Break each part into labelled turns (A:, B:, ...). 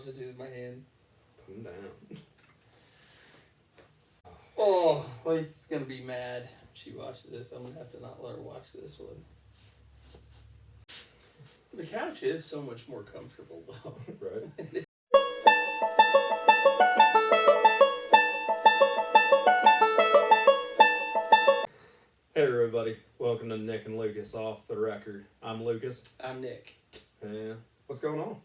A: to do with my hands.
B: Put them down.
A: Oh, Lake's gonna be mad when she watches this. I'm gonna have to not let her watch this one. The couch is so much more comfortable though.
B: Right? Hey everybody, welcome to Nick and Lucas Off the Record. I'm Lucas.
A: I'm Nick.
B: Yeah. What's going on?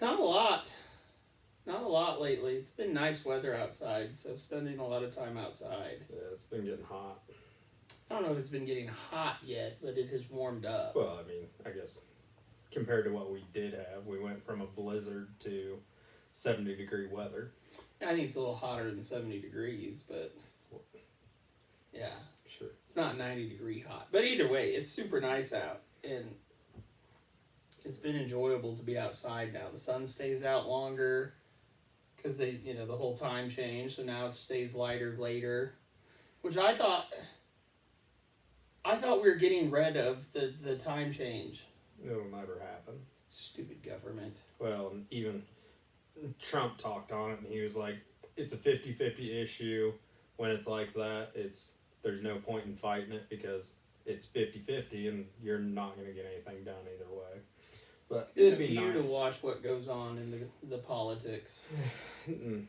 A: Not a lot. Not a lot lately. It's been nice weather outside, so spending a lot of time outside.
B: Yeah, it's been getting hot.
A: I don't know if it's been getting hot yet, but it has warmed up.
B: Well, I mean, I guess compared to what we did have, we went from a blizzard to 70-degree weather.
A: I think it's a little hotter than 70 degrees, but yeah.
B: Sure.
A: It's not 90-degree hot. But either way, it's super nice out, and it's been enjoyable to be outside now. The sun stays out longer because the whole time change, so now it stays lighter later, which I thought we were getting rid of the time change.
B: It'll never happen.
A: Stupid government.
B: Well, even Trump talked on it, and he was like, it's a 50-50 issue. When it's like that, there's no point in fighting it because it's 50-50, and you're not going to get anything done either way. But it'd be nice
A: to watch what goes on in the politics.
B: I'm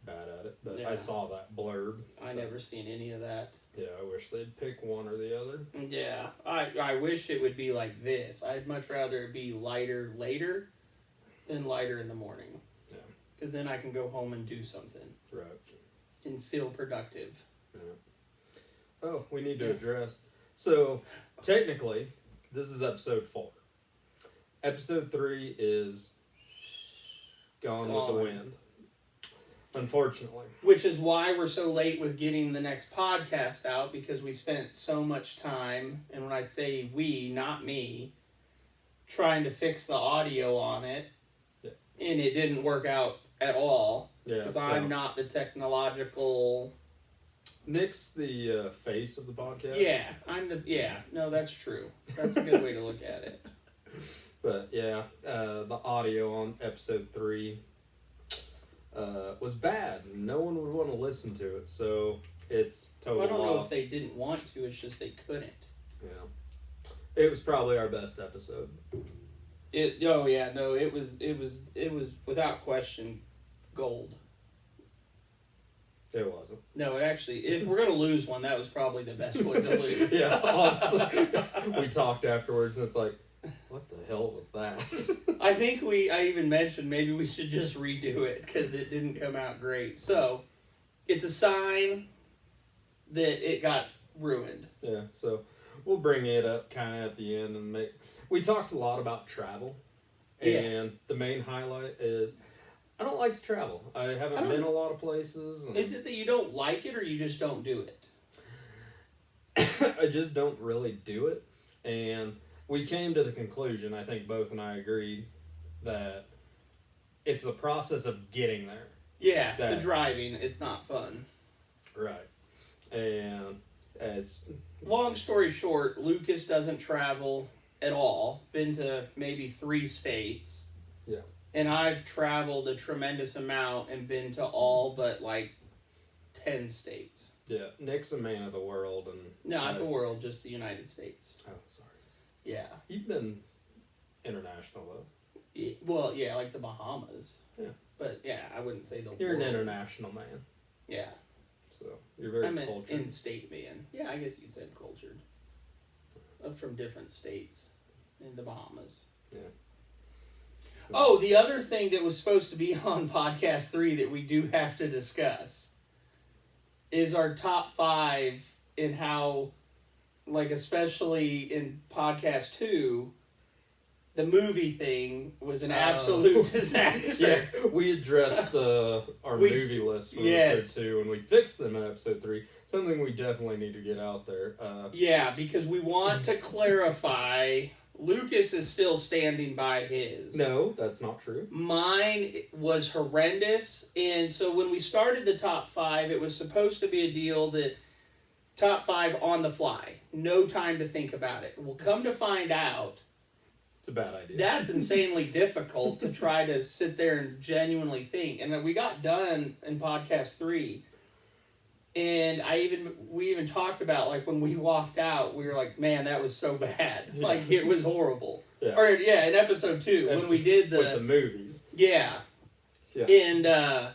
B: bad at it, but
A: Yeah.
B: I saw that blurb.
A: I never seen any of that.
B: Yeah, I wish they'd pick one or the other.
A: Yeah, I wish it would be like this. I'd much rather it be lighter later than lighter in the morning.
B: Yeah.
A: Because then I can go home and do something.
B: Right.
A: And feel productive.
B: Yeah. Oh, we need to address. So, technically, this is episode 4. Episode 3 is Gone with the Wind. Unfortunately.
A: Which is why we're so late with getting the next podcast out, because we spent so much time, and when I say we, not me, trying to fix the audio on it, and it didn't work out at all, because I'm not the technological...
B: Nick's the face of the podcast.
A: Yeah, no, that's true. That's a good way to look at it.
B: But yeah, the audio on episode 3 was bad. No one would want to listen to it, so it's total loss.
A: I don't know if they didn't want to, it's just they couldn't.
B: Yeah. It was probably our best episode.
A: It was without question gold.
B: It wasn't.
A: No, actually, if we're going to lose one, that was probably the best one to lose.
B: Yeah, honestly. We talked afterwards, and it's like, what the hell was that?
A: I think I even mentioned maybe we should just redo it, because it didn't come out great. So, it's a sign that it got ruined.
B: Yeah, so we'll bring it up kind of at the end. And we talked a lot about travel, and the main highlight is... I don't like to travel. I haven't been a lot of places.
A: Is it that you don't like it, or you just don't do
B: it? I just don't really do it. And we came to the conclusion, I think both and I agreed, that it's the process of getting there.
A: Yeah, the driving, it's not fun.
B: Right. And as...
A: Long story short, Lucas doesn't travel at all. Been to maybe 3 states.
B: Yeah.
A: And I've traveled a tremendous amount and been to all but 10 states.
B: Yeah, Nick's a man of the world. And
A: not the world, just the United States.
B: Oh, sorry.
A: Yeah.
B: You've been international, though.
A: Well, yeah, like the Bahamas.
B: Yeah.
A: But, yeah, I wouldn't say the
B: You're
A: world.
B: an international man.
A: Yeah.
B: So, you're very
A: I'm
B: cultured.
A: an in-state man. Yeah, I guess you said cultured. From different states in the Bahamas.
B: Yeah.
A: Oh, the other thing that was supposed to be on podcast 3 that we do have to discuss is our top 5 and how, especially in podcast 2, the movie thing was an absolute disaster.
B: Yeah, we addressed our movie list for episode 2, and we fixed them in episode 3. Something we definitely need to get out there.
A: Yeah, because we want to clarify... Lucas is still standing by his.
B: No, that's not true.
A: Mine was horrendous, and so when we started the top 5, it was supposed to be a deal that top 5 on the fly. No time to think about it. We'll come to find out
B: It's a bad idea.
A: That's insanely difficult to try to sit there and genuinely think. And we got done in podcast 3, and we even talked about, like, when we walked out, we were like, man, that was so bad.
B: Yeah.
A: Like, it was horrible.
B: Yeah.
A: Or, yeah, in episode 2, when we did
B: with the movies.
A: Yeah.
B: Yeah.
A: And,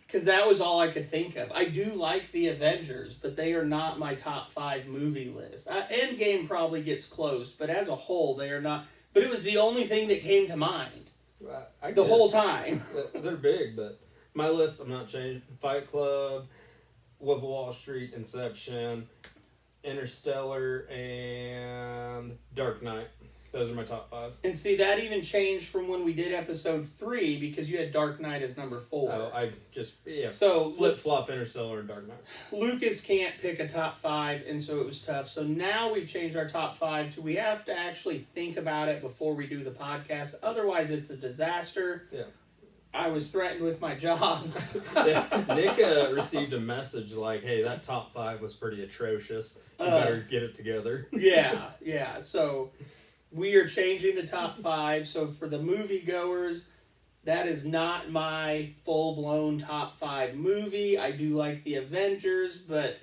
A: because that was all I could think of. I do like the Avengers, but they are not my top 5 movie list. Endgame probably gets close, but as a whole, they are not. But it was the only thing that came to mind the whole time.
B: They're big, but my list, I'm not changing. Fight Club, Wolf of Wall Street, Inception, Interstellar, and Dark Knight. Those are my top 5.
A: And see, that even changed from when we did episode 3, because you had Dark Knight as number 4.
B: Oh, I just,
A: So
B: flip-flop Interstellar and Dark Knight.
A: Lucas can't pick a top 5, and so it was tough. So now we've changed our top 5 to, we have to actually think about it before we do the podcast. Otherwise, it's a disaster.
B: Yeah.
A: I was threatened with my job.
B: Nick received a message like, hey, that top 5 was pretty atrocious. You better get it together.
A: Yeah. So we are changing the top 5. So for the moviegoers, that is not my full-blown top 5 movie. I do like the Avengers, but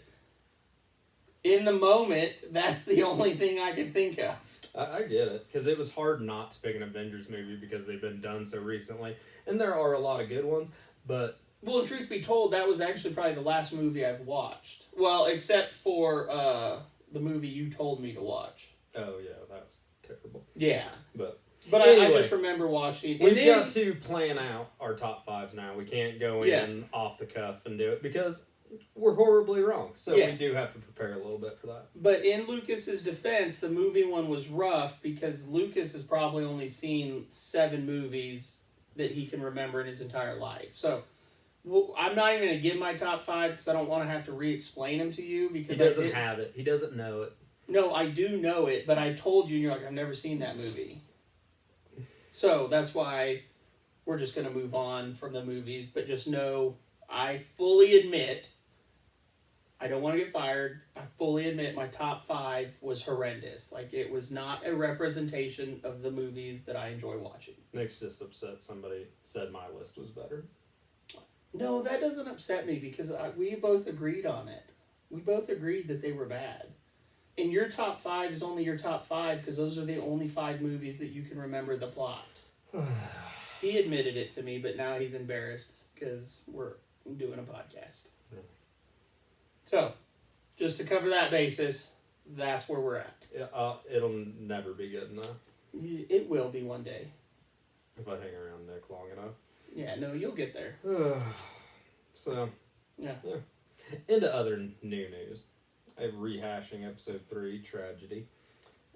A: in the moment, that's the only thing I can think of.
B: I get it, because it was hard not to pick an Avengers movie because they've been done so recently. And there are a lot of good ones, but...
A: Well, truth be told, that was actually probably the last movie I've watched. Well, except for the movie you told me to watch.
B: Oh, yeah, that was terrible.
A: Yeah.
B: But
A: anyway, I just remember watching...
B: We've got to plan out our top 5s now. We can't go in off the cuff and do it, because we're horribly wrong. So we do have to prepare a little bit for that.
A: But in Lucas's defense, the movie one was rough, because Lucas has probably only seen 7 movies that he can remember in his entire life. So I'm not even going to give my top 5 because I don't want to have to re-explain them to you. Because
B: he doesn't have it. He doesn't know it.
A: No, I do know it, but I told you and you're like, I've never seen that movie. So that's why we're just going to move on from the movies. But just know, I fully admit, I don't want to get fired. I fully admit my top 5 was horrendous. Like, it was not a representation of the movies that I enjoy watching.
B: Nick's just upset somebody said my list was better.
A: No, that doesn't upset me, because we both agreed on it. We both agreed that they were bad. And your top 5 is only your top 5 because those are the only 5 movies that you can remember the plot. He admitted it to me, but now he's embarrassed because we're doing a podcast.
B: Yeah.
A: So, just to cover that basis, that's where we're at.
B: Yeah, it'll never be good enough.
A: It will be one day.
B: If I hang around Nick long enough.
A: Yeah, no, you'll get there.
B: So,
A: yeah.
B: Into other new news. I'm rehashing episode 3, Tragedy.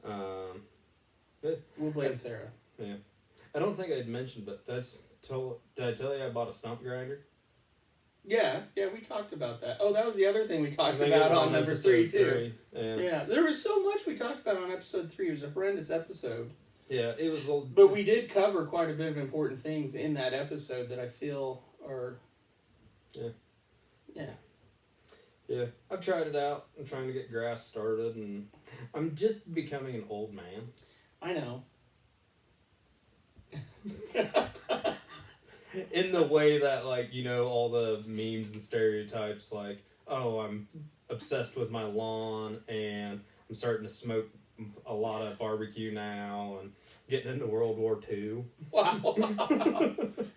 A: We'll blame Sarah.
B: Yeah. I don't think I'd mentioned, but did I tell you I bought a stump grinder?
A: Yeah, we talked about that. Oh, that was the other thing we talked about on number 3, too. Yeah, there was so much we talked about on episode 3. It was a horrendous episode.
B: Yeah, it was old.
A: But we did cover quite a bit of important things in that episode that I feel are...
B: Yeah, I've tried it out. I'm trying to get grass started, and I'm just becoming an old man.
A: I know.
B: In the way that, like, you know, all the memes and stereotypes, like, oh, I'm obsessed with my lawn, and I'm starting to smoke a lot of barbecue now, and getting into World War II.
A: Wow.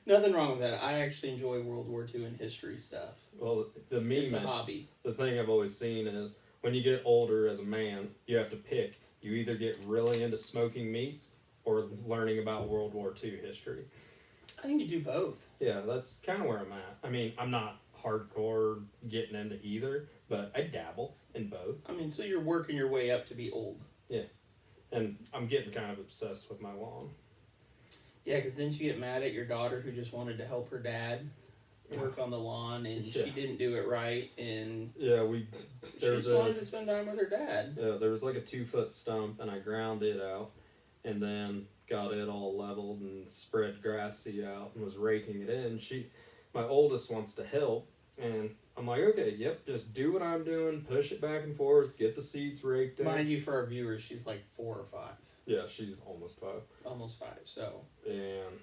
A: Nothing wrong with that. I actually enjoy World War II and history stuff.
B: Well, the meme,
A: it's a hobby.
B: The thing I've always seen is, when you get older as a man, you have to pick. You either get really into smoking meats or learning about World War II history.
A: I think you do both.
B: Yeah, that's kind of where I'm at. I mean, I'm not hardcore getting into either, but I dabble in both.
A: I mean, so you're working your way up to be old.
B: Yeah. And I'm getting kind of obsessed with my lawn.
A: Yeah, because didn't you get mad at your daughter who just wanted to help her dad work on the lawn, and she didn't do it right, and she just wanted to spend time with her dad.
B: Yeah, there was like a 2-foot stump, and I ground it out, and then got it all leveled and spread grass seed out and was raking it in. My oldest wants to help, and I'm like, okay, just do what I'm doing, push it back and forth, get the seeds raked in.
A: Mind you, for our viewers, she's like 4 or 5.
B: Yeah, she's almost 5.
A: Almost 5, so.
B: And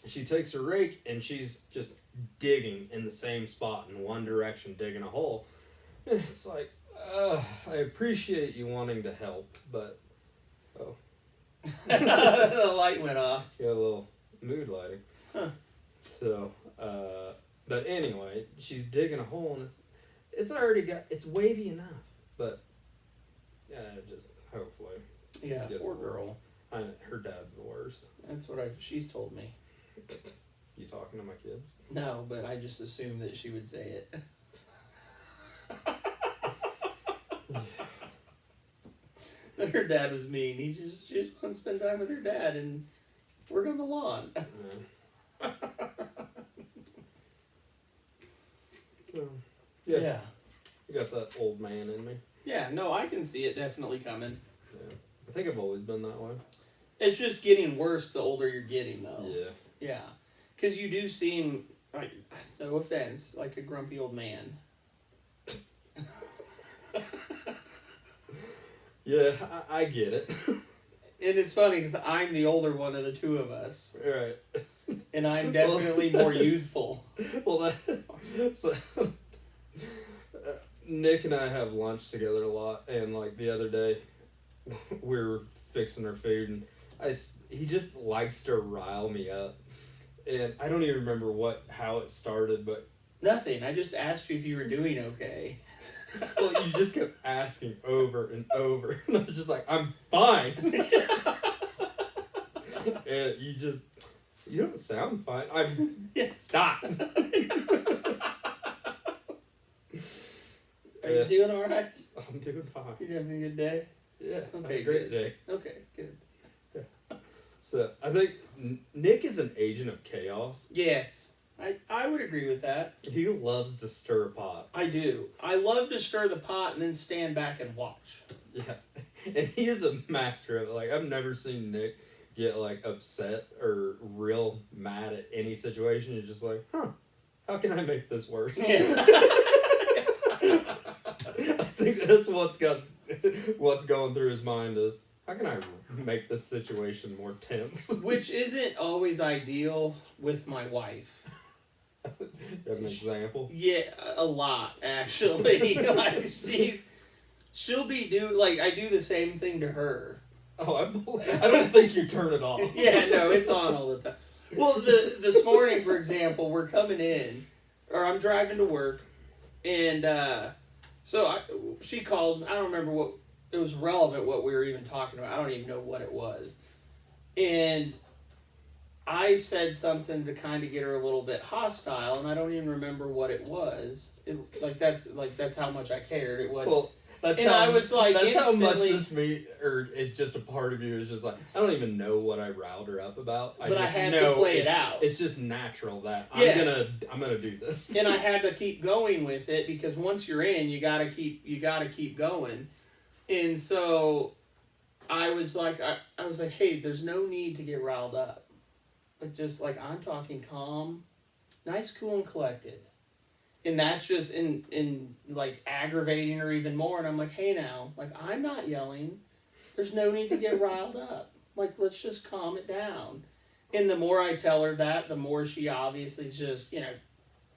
B: she takes her rake and she's just digging in the same spot in one direction, digging a hole. And it's like, I appreciate you wanting to help, but
A: the light went off.
B: you got a little mood lighting.
A: Huh.
B: So, but anyway, she's digging a hole and it's already it's wavy enough, but just hopefully.
A: Yeah,
B: gets
A: poor
B: a little-
A: girl.
B: Her dad's the worst.
A: That's what she's told me.
B: You talking to my kids?
A: No, but I just assumed that she would say it. That her dad was mean. She just wanted to spend time with her dad and work on the lawn.
B: Yeah. You got that old man in me.
A: Yeah, no, I can see it definitely coming.
B: Yeah. I think I've always been that way.
A: It's just getting worse the older you're getting, though.
B: Yeah.
A: Yeah. Because you do seem, like, no offense, like a grumpy old man.
B: Yeah, I get it.
A: And it's funny because I'm the older one of the two of us.
B: Right.
A: And I'm definitely more youthful.
B: Well, so Nick and I have lunch together a lot, and like the other day, we were fixing our food, and he just likes to rile me up, and I don't even remember how it started, but
A: Nothing. I just asked you if you were doing okay.
B: well, you just kept asking over and over, and I was just like, I'm fine. And you don't sound fine. Stop.
A: Are you doing all right?
B: I'm doing fine.
A: You having a good day?
B: Yeah.
A: Okay,
B: a great
A: good.
B: day.
A: Okay, good.
B: So I think Nick is an agent of chaos.
A: Yes, I would agree with that.
B: He loves to stir a pot.
A: I do. I love to stir the pot and then stand back and watch.
B: Yeah. And he is a master of it. Like, I've never seen Nick get, like, upset or real mad at any situation. He's just like, how can I make this worse?
A: Yeah.
B: I think that's what's going through his mind is, how can I make this situation more tense?
A: Which isn't always ideal with my wife.
B: You have an example?
A: Yeah, a lot, actually. Like, she'll be I do the same thing to her.
B: Oh, I don't think you turn it off.
A: Yeah, no, it's on all the time. Well, this morning, for example, we're coming in, or I'm driving to work, and she calls me. I don't remember what it was relevant what we were even talking about. I don't even know what it was, and I said something to kind of get her a little bit hostile, and I don't even remember what it was. That's how much I cared. It was.
B: Well, that's
A: and
B: how,
A: I was like,
B: that's how much
A: instantly-
B: this is just a part of you. Is just like, I don't even know what I riled her up about.
A: But I
B: just
A: had
B: know
A: to play it out.
B: It's just natural that
A: Yeah.
B: I'm gonna do this.
A: And I had to keep going with it because once you're in, you gotta keep going. And so I was like, hey, there's no need to get riled up. I'm talking calm, nice, cool, and collected. And that's just in aggravating her even more. And I'm like, hey now, I'm not yelling. There's no need to get riled up. Let's just calm it down. And the more I tell her that, the more she obviously just,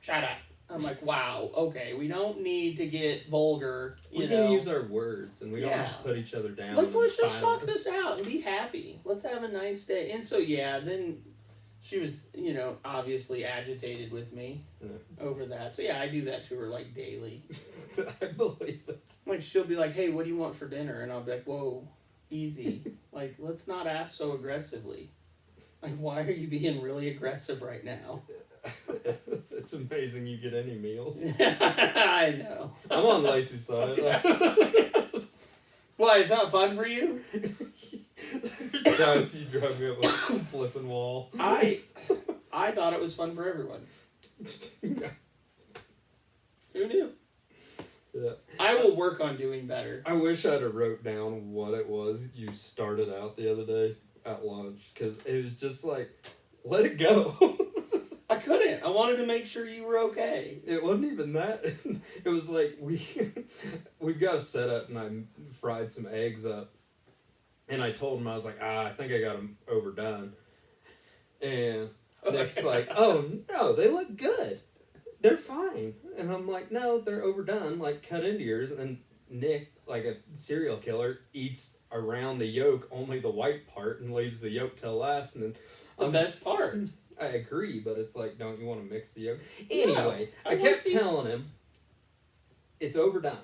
A: shut up. I'm like, wow, okay, we don't need to get vulgar,
B: We can use our words, and we don't have
A: Yeah.
B: to put each other down.
A: Let's just talk
B: silence.
A: this out and be happy. Let's have a nice day. And so, then she was, obviously agitated with me over that. So, I do that to her, daily.
B: I believe it.
A: She'll be like, hey, what do you want for dinner? And I'll be like, whoa, easy. Let's not ask so aggressively. Why are you being really aggressive right now?
B: It's amazing you get any meals.
A: I know.
B: I'm on Lacey's side.
A: Why, it's not fun for you?
B: There's times you drive me up a flipping wall.
A: I thought it was fun for everyone. Who knew?
B: Yeah.
A: I will work on doing better.
B: I wish I'd have wrote down what it was you started out the other day at lunch, because it was just like, let it go.
A: I couldn't. I wanted to make sure you were okay.
B: It wasn't even that. It was like we've got a setup, and I fried some eggs up, And I told him, I was like, I think I got them overdone. And Nick's like, oh, no, they look good. They're fine. And I'm like, no, they're overdone. Like, cut into yours. And Nick, like a serial killer, eats around the yolk only the white part and leaves the yolk till last. And then
A: It's the best part.
B: I agree, but it's like, don't you want to mix the yolk?
A: Yeah,
B: Anyway, I kept telling him it's overdone.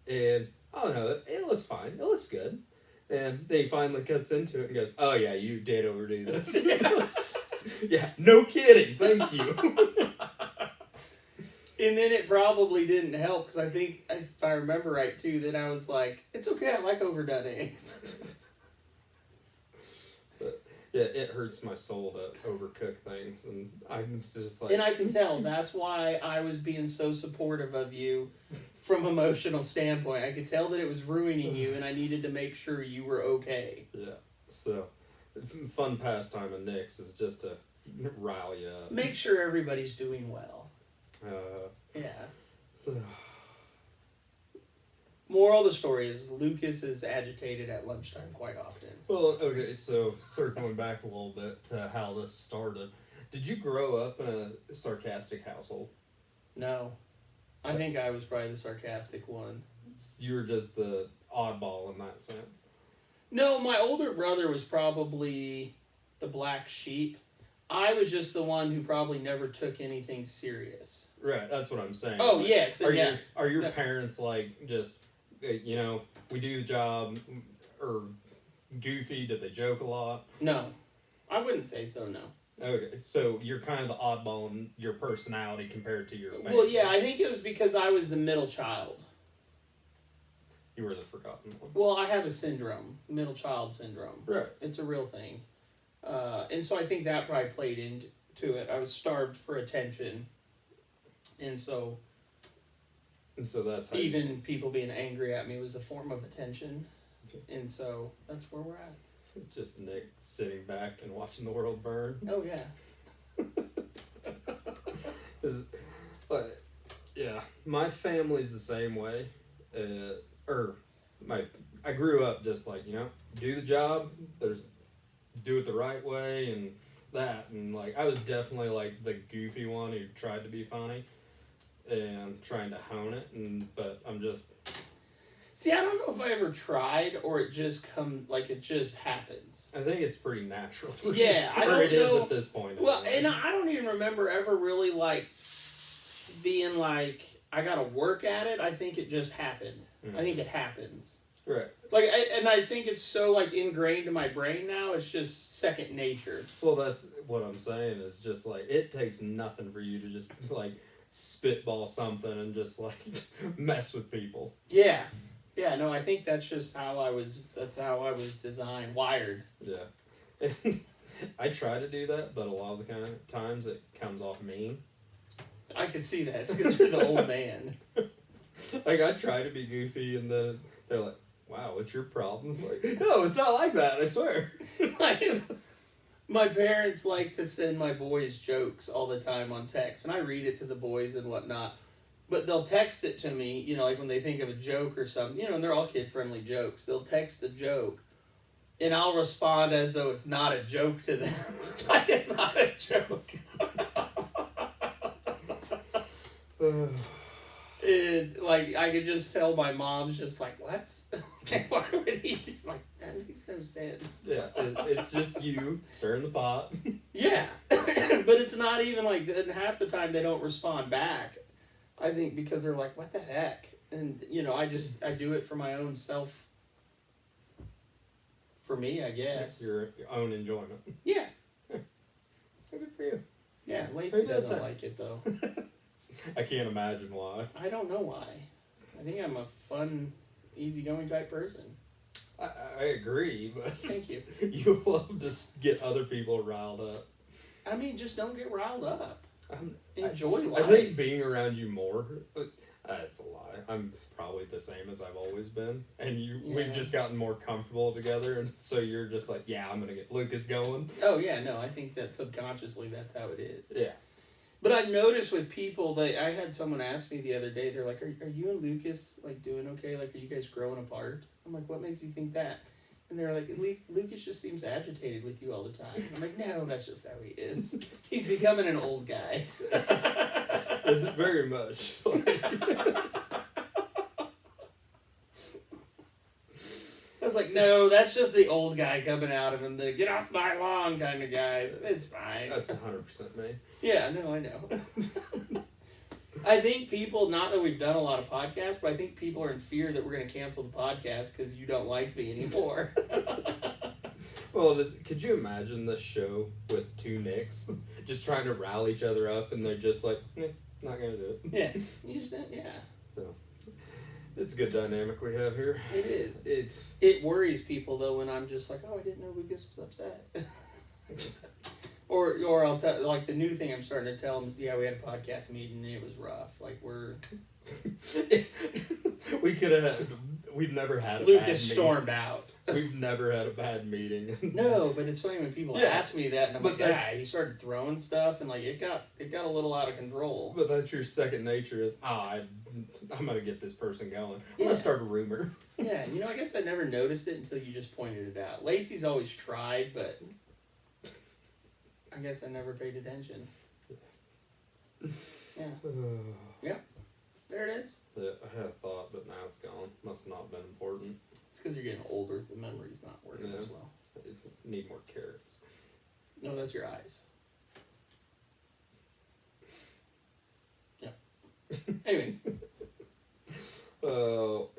B: And, oh no, it looks fine. It looks good. And then he finally cuts into it and goes, oh yeah, you did overdo this. Yeah, no kidding. Thank you.
A: And then it probably didn't help because I think, if I remember right too, that I was like, it's okay, I like overdone eggs.
B: But, yeah, it hurts my soul to overcook things. And I'm just like...
A: And I can tell that's why I was being so supportive of you from emotional standpoint. I could tell that it was ruining you and I needed to make sure you were okay.
B: Yeah, so fun pastime of Nick's is just to rile you up.
A: Make sure everybody's doing well. Yeah. Moral of the story is Lucas is agitated at lunchtime quite often.
B: Well, okay, so circling back a little bit to how this started. Did you grow up in a sarcastic household?
A: No. I think I was probably the sarcastic one.
B: You were just the oddball in that sense.
A: No, my older brother was probably the black sheep. I was just the one who probably never took anything serious.
B: Right, that's what I'm saying.
A: Oh, yes.
B: Are your parents like just, you know, we do the job, or goofy? Did they joke a lot?
A: No. I wouldn't say so, no.
B: Okay, so you're kind of the oddball in your personality compared to your family.
A: Well, yeah, I think it was because I was the middle child.
B: You were the forgotten one.
A: Well, I have a syndrome, middle child syndrome.
B: Right.
A: It's a real thing. And so I think that probably played into it. I was starved for attention. And so
B: that's how
A: even people being angry at me was a form of attention. And so that's where we're at.
B: Just Nick sitting back and watching the world burn.
A: Oh, yeah.
B: But, yeah, my family's the same way. I grew up just like, you know, do the job, do it the right way, and that. And, like, I was definitely, like, the goofy one who tried to be funny and trying to hone it. But I'm just...
A: See, I don't know if I ever tried or it just it just happens.
B: I think it's pretty natural.
A: Yeah, I don't know.
B: Or it is at this point.
A: Well, and I don't even remember ever really, like, being like, I gotta work at it. I think it just happened. Mm-hmm. I think it happens.
B: Right.
A: Like, I think it's so, like, ingrained in my brain now, it's just second nature.
B: Well, that's what I'm saying, is just, like, it takes nothing for you to just, like, spitball something and just, like, mess with people.
A: Yeah. Yeah, no, I think that's just how I was designed, wired.
B: Yeah. I try to do that, but a lot of the kind of times it comes off mean.
A: I can see that. It's because you're the old man.
B: Like, I try to be goofy, and then they're like, wow, what's your problem? Like, no, it's not like that, I swear.
A: My parents like to send my boys jokes all the time on text, and I read it to the boys and whatnot. But they'll text it to me, you know, like when they think of a joke or something, you know, and they're all kid-friendly jokes. They'll text a joke, and I'll respond as though it's not a joke to them. Like, it's not a joke. And, like, I could just tell my mom's just like, what? Why would he do, like, that makes no sense.
B: Yeah, it's just you stirring the pot.
A: Yeah. But it's not even like, and half the time they don't respond back. I think because they're like, what the heck? And, you know, I do it for my own self, for me, I guess.
B: Your own enjoyment.
A: Yeah.
B: Good for you.
A: Yeah, Lacey doesn't like it, though.
B: I can't imagine why.
A: I don't know why. I think I'm a fun, easygoing type person.
B: I agree, but...
A: Thank you.
B: You love to get other people riled up.
A: I mean, just don't get riled up. Enjoy life.
B: I think being around you more, it's a lie. I'm probably the same as I've always been. And we've just gotten more comfortable together. And so you're just like, yeah, I'm going to get Lucas going.
A: Oh, yeah, no, I think that subconsciously that's how it is.
B: Yeah.
A: But I've noticed with people that I had someone ask me the other day, they're like, are you and Lucas, like, doing okay? Like, are you guys growing apart? I'm like, what makes you think that? And they're like, Lucas just seems agitated with you all the time. I'm like, no, that's just how he is. He's becoming an old guy.
B: Is it very much?
A: I was like, no, that's just the old guy coming out of him, the get off my lawn kind of guy. It's fine.
B: That's 100% me.
A: Yeah, no, I know. I think people, not that we've done a lot of podcasts, but I think people are in fear that we're going to cancel the podcast because you don't like me anymore.
B: Well, could you imagine this show with two Nicks just trying to rally each other up, and they're just like, not going to do it.
A: Yeah. You just, yeah.
B: So, it's a good dynamic we have here.
A: It is.
B: It's
A: It worries people, though, when I'm just like, oh, I didn't know Lucas was upset. Or I'll tell, like, the new thing I'm starting to tell them is, yeah, we had a podcast meeting and it was rough. Like,
B: we've never had a
A: Lucas
B: bad
A: stormed out.
B: We've never had a bad meeting.
A: No, but it's funny when people
B: Yeah.
A: ask me that, and I'm
B: But
A: like, yeah, he started throwing stuff, and like it got a little out of control.
B: But that's your second nature is, I'm gonna get this person going. I'm
A: Yeah.
B: gonna start a rumor.
A: Yeah, I guess I never noticed it until you just pointed it out. Lacey's always tried, but I guess I never paid attention. Yeah, there it is.
B: Yeah, I had a thought, but now it's gone. Must not have been important.
A: It's because you're getting older. The memory's not working
B: Yeah.
A: as well.
B: I need more carrots.
A: No, that's your eyes. Yeah. Anyways,
B: Oh,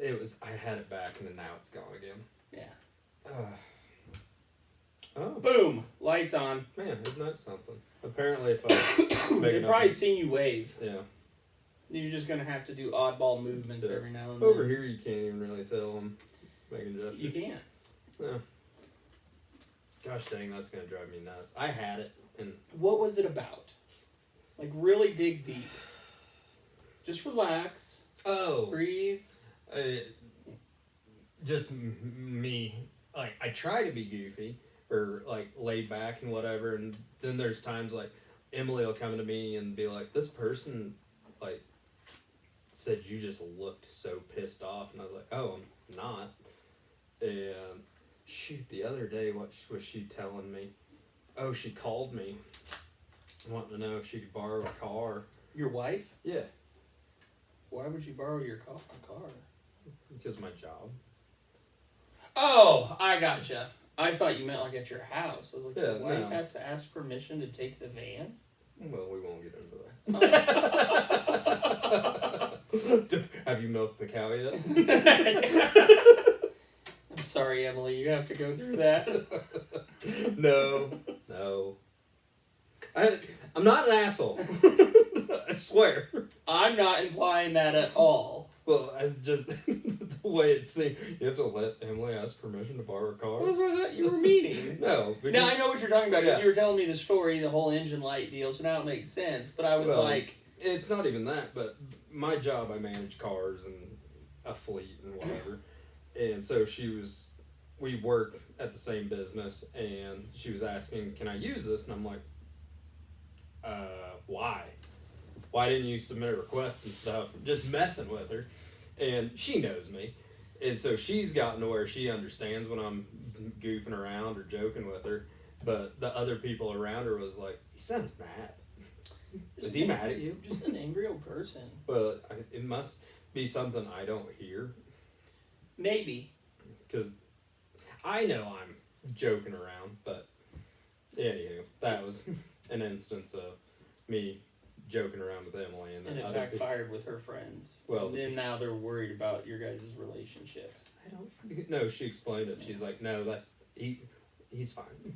B: I had it back and then now it's gone again.
A: yeah.
B: Oh,
A: Boom! Lights on.
B: man, isn't that something? Apparently if I make
A: They've
B: enough-
A: probably seen you wave.
B: Yeah.
A: You're just gonna have to do oddball movements
B: Yeah.
A: every now and then.
B: Over here you can't even really tell I'm making gestures.
A: You can't.
B: Yeah. Gosh dang, that's gonna drive me nuts. I had it and
A: What was it about? Like, really dig deep. Just relax. Breathe.
B: Just me. Like, I try to be goofy or like laid back and whatever, and then there's times like Emily will come to me and be like, "This person like said you just looked so pissed off," and I was like, "Oh, I'm not." And shoot, the other day, what was she telling me? Oh, she called me, wanting to know if she could borrow a car.
A: Your wife?
B: Yeah,
A: Why would you borrow your car?
B: because of my job.
A: Oh, I gotcha. I thought you meant like at your house. I was like,
B: Yeah,
A: your wife
B: no.
A: has to ask permission to take the van?
B: Well, we won't get into that. Have you milked the cow yet?
A: I'm sorry, Emily. You have to go through that.
B: No. I'm not an asshole. I swear.
A: I'm not implying that at all.
B: Well, I just the way it seemed. You have to let Emily ask permission to borrow a car.
A: That's what I thought you were meaning.
B: No.
A: Now I know what you're talking about because
B: Yeah.
A: you were telling me the story, the whole engine light deal, so now it makes sense. But I was
B: Well,
A: like,
B: it's not even that, but my job, I manage cars and a fleet and whatever. And so we work at the same business, and she was asking, can I use this? And I'm like, why? Why didn't you submit a request and stuff? Just messing with her. And she knows me. And so she's gotten to where she understands when I'm goofing around or joking with her. But the other people around her was like, he sounds mad. Is he mad at you?
A: Just an angry old person.
B: Well, it must be something I don't hear.
A: Maybe.
B: Because I know I'm joking around, but anywho, that was an instance of me joking around with Emily, and then
A: And it
B: other people.
A: backfired with her friends.
B: Well,
A: and then now they're worried about your guys' relationship.
B: I don't. No, she explained it. She's like, no, he's fine.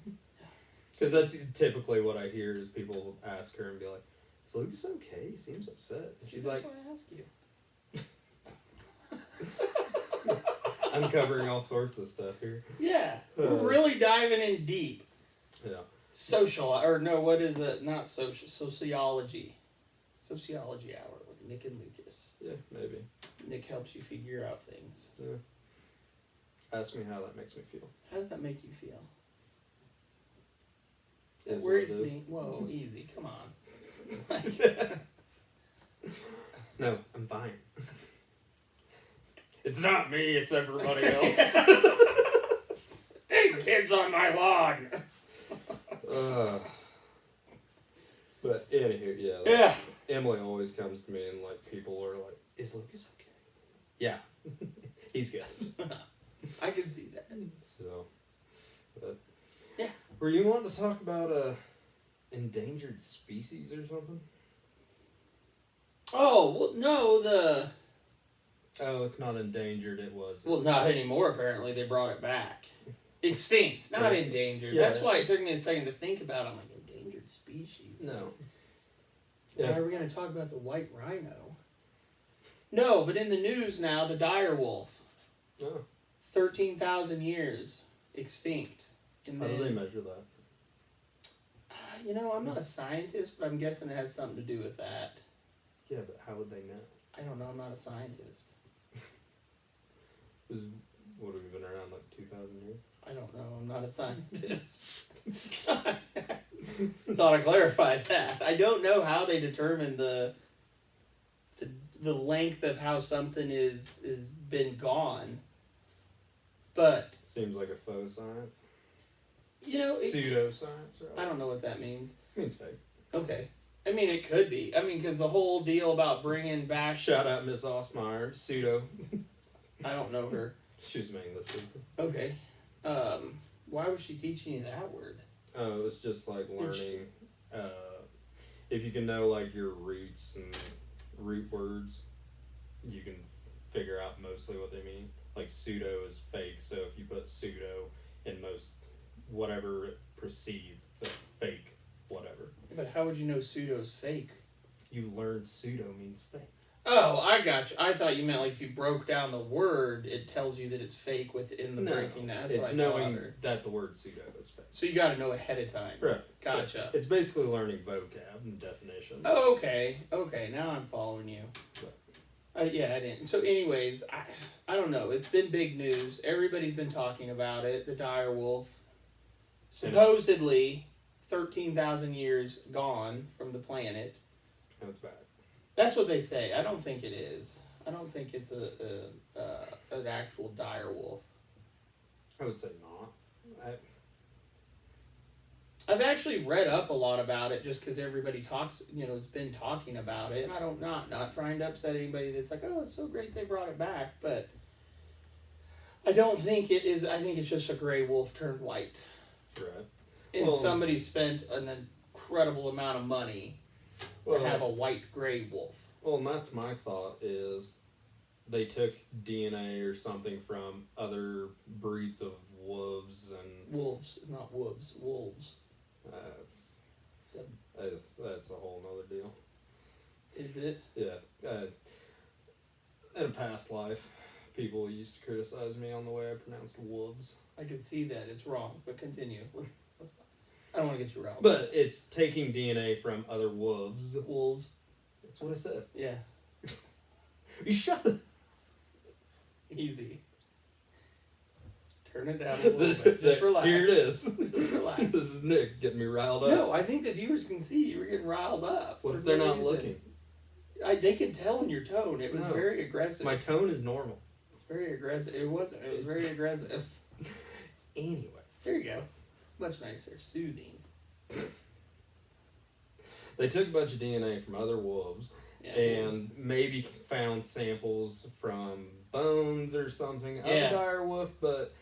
B: Because that's typically what I hear is people ask her and be like, "Is Lucas okay? He seems upset." And she's like,
A: That's why I asked you.
B: uncovering all sorts of stuff here.
A: Yeah, we're really diving in deep.
B: Yeah.
A: What is it? Not sociology. Sociology hour with Nick and Lucas.
B: Yeah, maybe.
A: Nick helps you figure out things.
B: Yeah. Ask me how that makes me feel.
A: How does that make you feel?
B: Is
A: It
B: what
A: worries
B: it is.
A: me. Whoa, easy. Come on.
B: No, I'm fine. It's not me, it's everybody else.
A: Dang kids on my lawn.
B: But anywho, yeah.
A: Yeah.
B: Emily always comes to me and like people are like, "Is Lucas okay?" Yeah, he's good.
A: I can see that.
B: So, but
A: yeah.
B: Were you wanting to talk about endangered species or something?
A: Oh well, no.
B: Oh, it's not endangered. It was.
A: Well, not anymore. Apparently, they brought it back. Extinct, not
B: Right.
A: endangered.
B: Yeah.
A: That's why it took me a second to think about it. I'm like, endangered species.
B: No.
A: Why
B: Yeah.
A: are we going to talk about the white rhino? No, but in the news now, the dire wolf.
B: Oh.
A: 13,000 years extinct. And
B: How do they
A: then,
B: measure that?
A: I'm not a scientist, but I'm guessing it has something to do with that.
B: Yeah, but how would they know?
A: I don't know. I'm not a scientist.
B: What have we been around like 2,000 years?
A: I don't know. I'm not a scientist. Thought I clarified that. I don't know how they determine the length of how something is been gone. But
B: Seems like a faux science.
A: I
B: Pseudoscience, right?
A: don't know what that means.
B: It means fake.
A: Okay. I mean, it could be. I mean, because the whole deal about bringing back...
B: Shout out Miss Osmeyer, pseudo.
A: I don't know her.
B: She was my English teacher.
A: Okay. Why was she teaching you that word?
B: Oh, it was just like learning. If you can know like your roots and root words, you can figure out mostly what they mean. Like pseudo is fake, so if you put pseudo in most whatever it precedes, it's a fake whatever.
A: But how would you know pseudo's fake?
B: You learn pseudo means fake.
A: Oh, I got you. I thought you meant like if you broke down the word, it tells you that it's fake within the breaking down. That's
B: it's
A: what I
B: knowing
A: thought.
B: that the word pseudo is fake.
A: So you got to know ahead of time.
B: Right.
A: Gotcha.
B: So it's basically learning vocab and definitions.
A: Oh, okay. Okay, now I'm following you. Yeah, I didn't. So anyways, I don't know. It's been big news. Everybody's been talking about it. The dire wolf. Supposedly 13,000 years gone from the planet.
B: That's bad.
A: That's what they say. I don't think it is. I don't think it's an actual dire wolf.
B: I would say not.
A: I've actually read up a lot about it just because everybody talks, has been talking about it. And I don't, not trying to upset anybody that's like, oh, it's so great they brought it back. But I don't think it is. I think it's just a gray wolf turned white.
B: Right.
A: And somebody spent an incredible amount of money to have a white gray wolf.
B: Well, and that's my thought is they took DNA or something from other breeds of wolves and...
A: Wolves, not wolves. Wolves.
B: That's a whole nother deal.
A: Is it?
B: Yeah. In a past life, people used to criticize me on the way I pronounced wolves.
A: I can see that. It's wrong, but continue. Let's I don't want to get you riled.
B: But it's taking DNA from other wolves.
A: Wolves.
B: That's what I said.
A: Yeah.
B: You shut the...
A: Easy. Turn it down a little bit. Just relax.
B: Here it is.
A: Just relax.
B: This is Nick getting me riled up.
A: No, I think the viewers can see you were getting riled up.
B: What if they're
A: no
B: not
A: reason.
B: looking?
A: They can tell in your tone. It was
B: No.
A: very aggressive.
B: My tone is normal.
A: It's very aggressive. It wasn't. It was very aggressive.
B: Anyway.
A: There you go. Much nicer. Soothing.
B: They took a bunch of DNA from other wolves and maybe found samples from bones or something of a dire wolf, but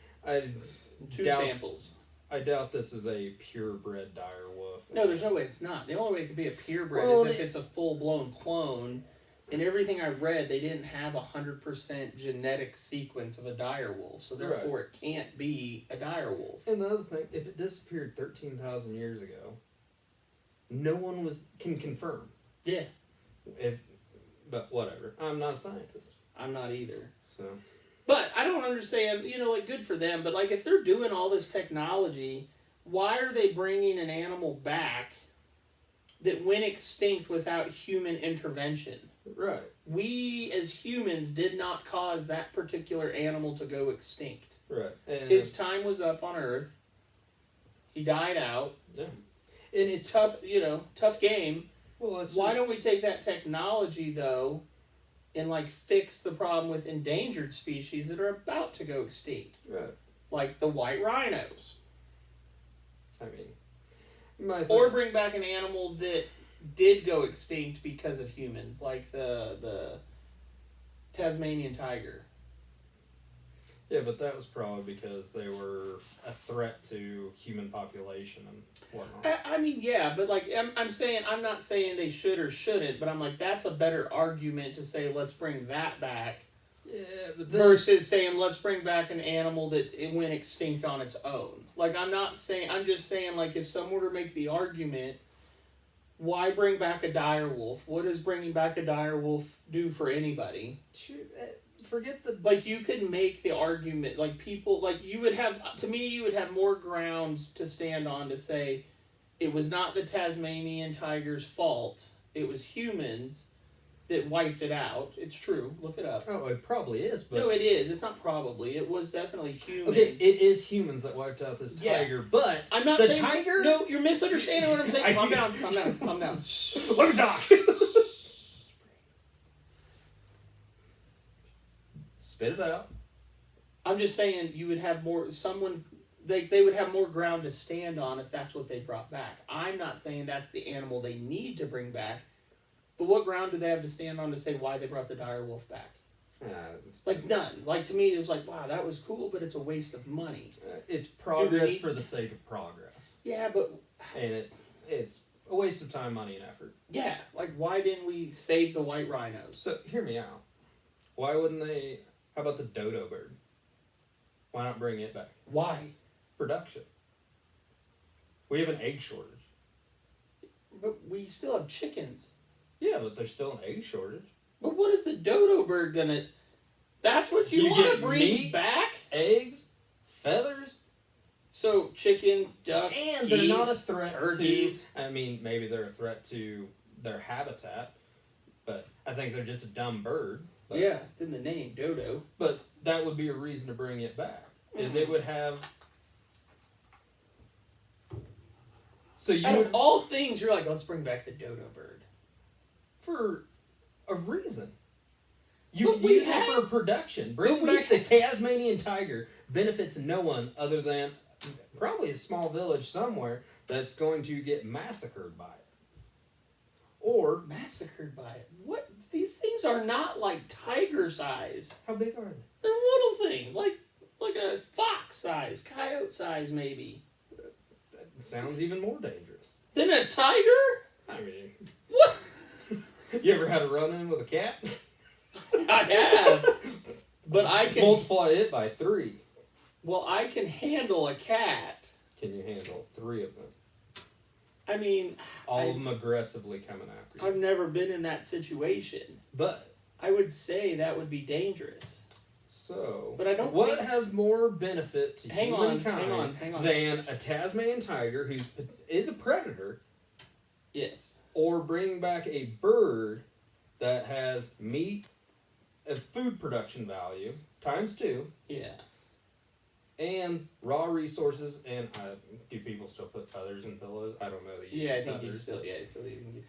A: Two samples.
B: I doubt this is a purebred dire wolf.
A: No, there's no way it's not. The only way it could be a purebred is if it's a full-blown clone. And everything I read, they didn't have 100% genetic sequence of a dire wolf, so therefore it can't be a dire wolf.
B: And the other thing, if it disappeared 13,000 years ago, no one can confirm.
A: Yeah.
B: But whatever. I'm not a scientist.
A: I'm not either.
B: So.
A: But I don't understand, good for them, but if they're doing all this technology, why are they bringing an animal back that went extinct without human intervention?
B: Right.
A: We as humans did not cause that particular animal to go extinct.
B: Right. And
A: his time was up on Earth. He died out.
B: Yeah.
A: And it's tough, tough game.
B: Well,
A: why don't we take that technology, though, and fix the problem with endangered species that are about to go extinct?
B: Right.
A: like the white rhinos.
B: I mean, my
A: Or bring back an animal that did go extinct because of humans, like the Tasmanian tiger.
B: Yeah, but that was probably because they were a threat to human population and whatnot.
A: I mean, yeah, but like I'm saying, I'm not saying they should or shouldn't, but I'm like, that's a better argument to say let's bring that back.
B: Yeah, but
A: Versus saying let's bring back an animal that it went extinct on its own. Like I'm just saying like if someone were to make the argument, why bring back a dire wolf? What does bringing back a dire wolf do for anybody?
B: forget the
A: Like you could make the argument, like people, like you would have, to me, you would have more ground to stand on to say it was not the Tasmanian tiger's fault. It was humans that wiped it out. It's true. Look it up.
B: Oh, it probably is, but
A: No, it is. It's not probably. It was definitely humans.
B: okay, it is humans that wiped out this
A: Yeah.
B: tiger, but
A: I'm not
B: the
A: saying
B: tiger.
A: No, you're misunderstanding what I'm saying. Calm down. Calm down.
B: Let me talk. Spit it out.
A: I'm just saying you would have more. They would have more ground to stand on if that's what they brought back. I'm not saying that's the animal they need to bring back, but what ground do they have to stand on to say why they brought the dire wolf back? Like none. Like to me, it was like, wow, that was cool, but it's a waste of money.
B: It's progress for the sake of progress.
A: Yeah, but
B: And it's a waste of time, money, and effort.
A: yeah, like why didn't we save the white rhinos?
B: So hear me out. Why wouldn't they? How about the dodo bird? Why not bring it back?
A: Why?
B: Production. We have an egg shortage.
A: But we still have chickens.
B: Yeah, but there's still an egg shortage.
A: But what is the dodo bird gonna? That's what you want to
B: get
A: bring
B: meat,
A: back?
B: eggs, feathers,
A: So chicken, duck,
B: and
A: geese,
B: they're not a threat
A: turkeys.
B: to. I mean, maybe they're a threat to their habitat, but I think they're just a dumb bird. But,
A: Yeah, it's in the name, dodo.
B: But that would be a reason to bring it back. Is it would have. So you
A: Out
B: would,
A: of all things, you're like, let's bring back the dodo bird.
B: for a reason. You
A: But
B: can
A: we
B: use it
A: have-
B: for production. Bringing
A: we
B: back the Tasmanian tiger benefits no one other than probably a small village somewhere that's going to get massacred by it. Or
A: Massacred by it. What? These things are not like tiger size.
B: how big are they?
A: They're little things, like a fox size, coyote size, maybe.
B: That sounds even more dangerous.
A: Then a tiger?
B: I mean,
A: What?
B: you ever had a run-in with a cat?
A: I have. But I can.
B: Multiply it by 3.
A: Well, I can handle a cat.
B: Can you handle 3 of them?
A: I mean,
B: All of them aggressively coming after you.
A: I've never been in that situation.
B: But,
A: I would say that would be dangerous.
B: so...
A: But I don't
B: What
A: think-
B: has more benefit to
A: Hang on,
B: humankind
A: hang on.
B: than a Tasmanian tiger who is a predator,
A: Yes.
B: or bring back a bird that has meat and food production value times 2,
A: Yeah.
B: and raw resources? And do people still put feathers in pillows? I don't know. They use
A: Yeah, I think
B: feathers.
A: you still. Yeah, still even.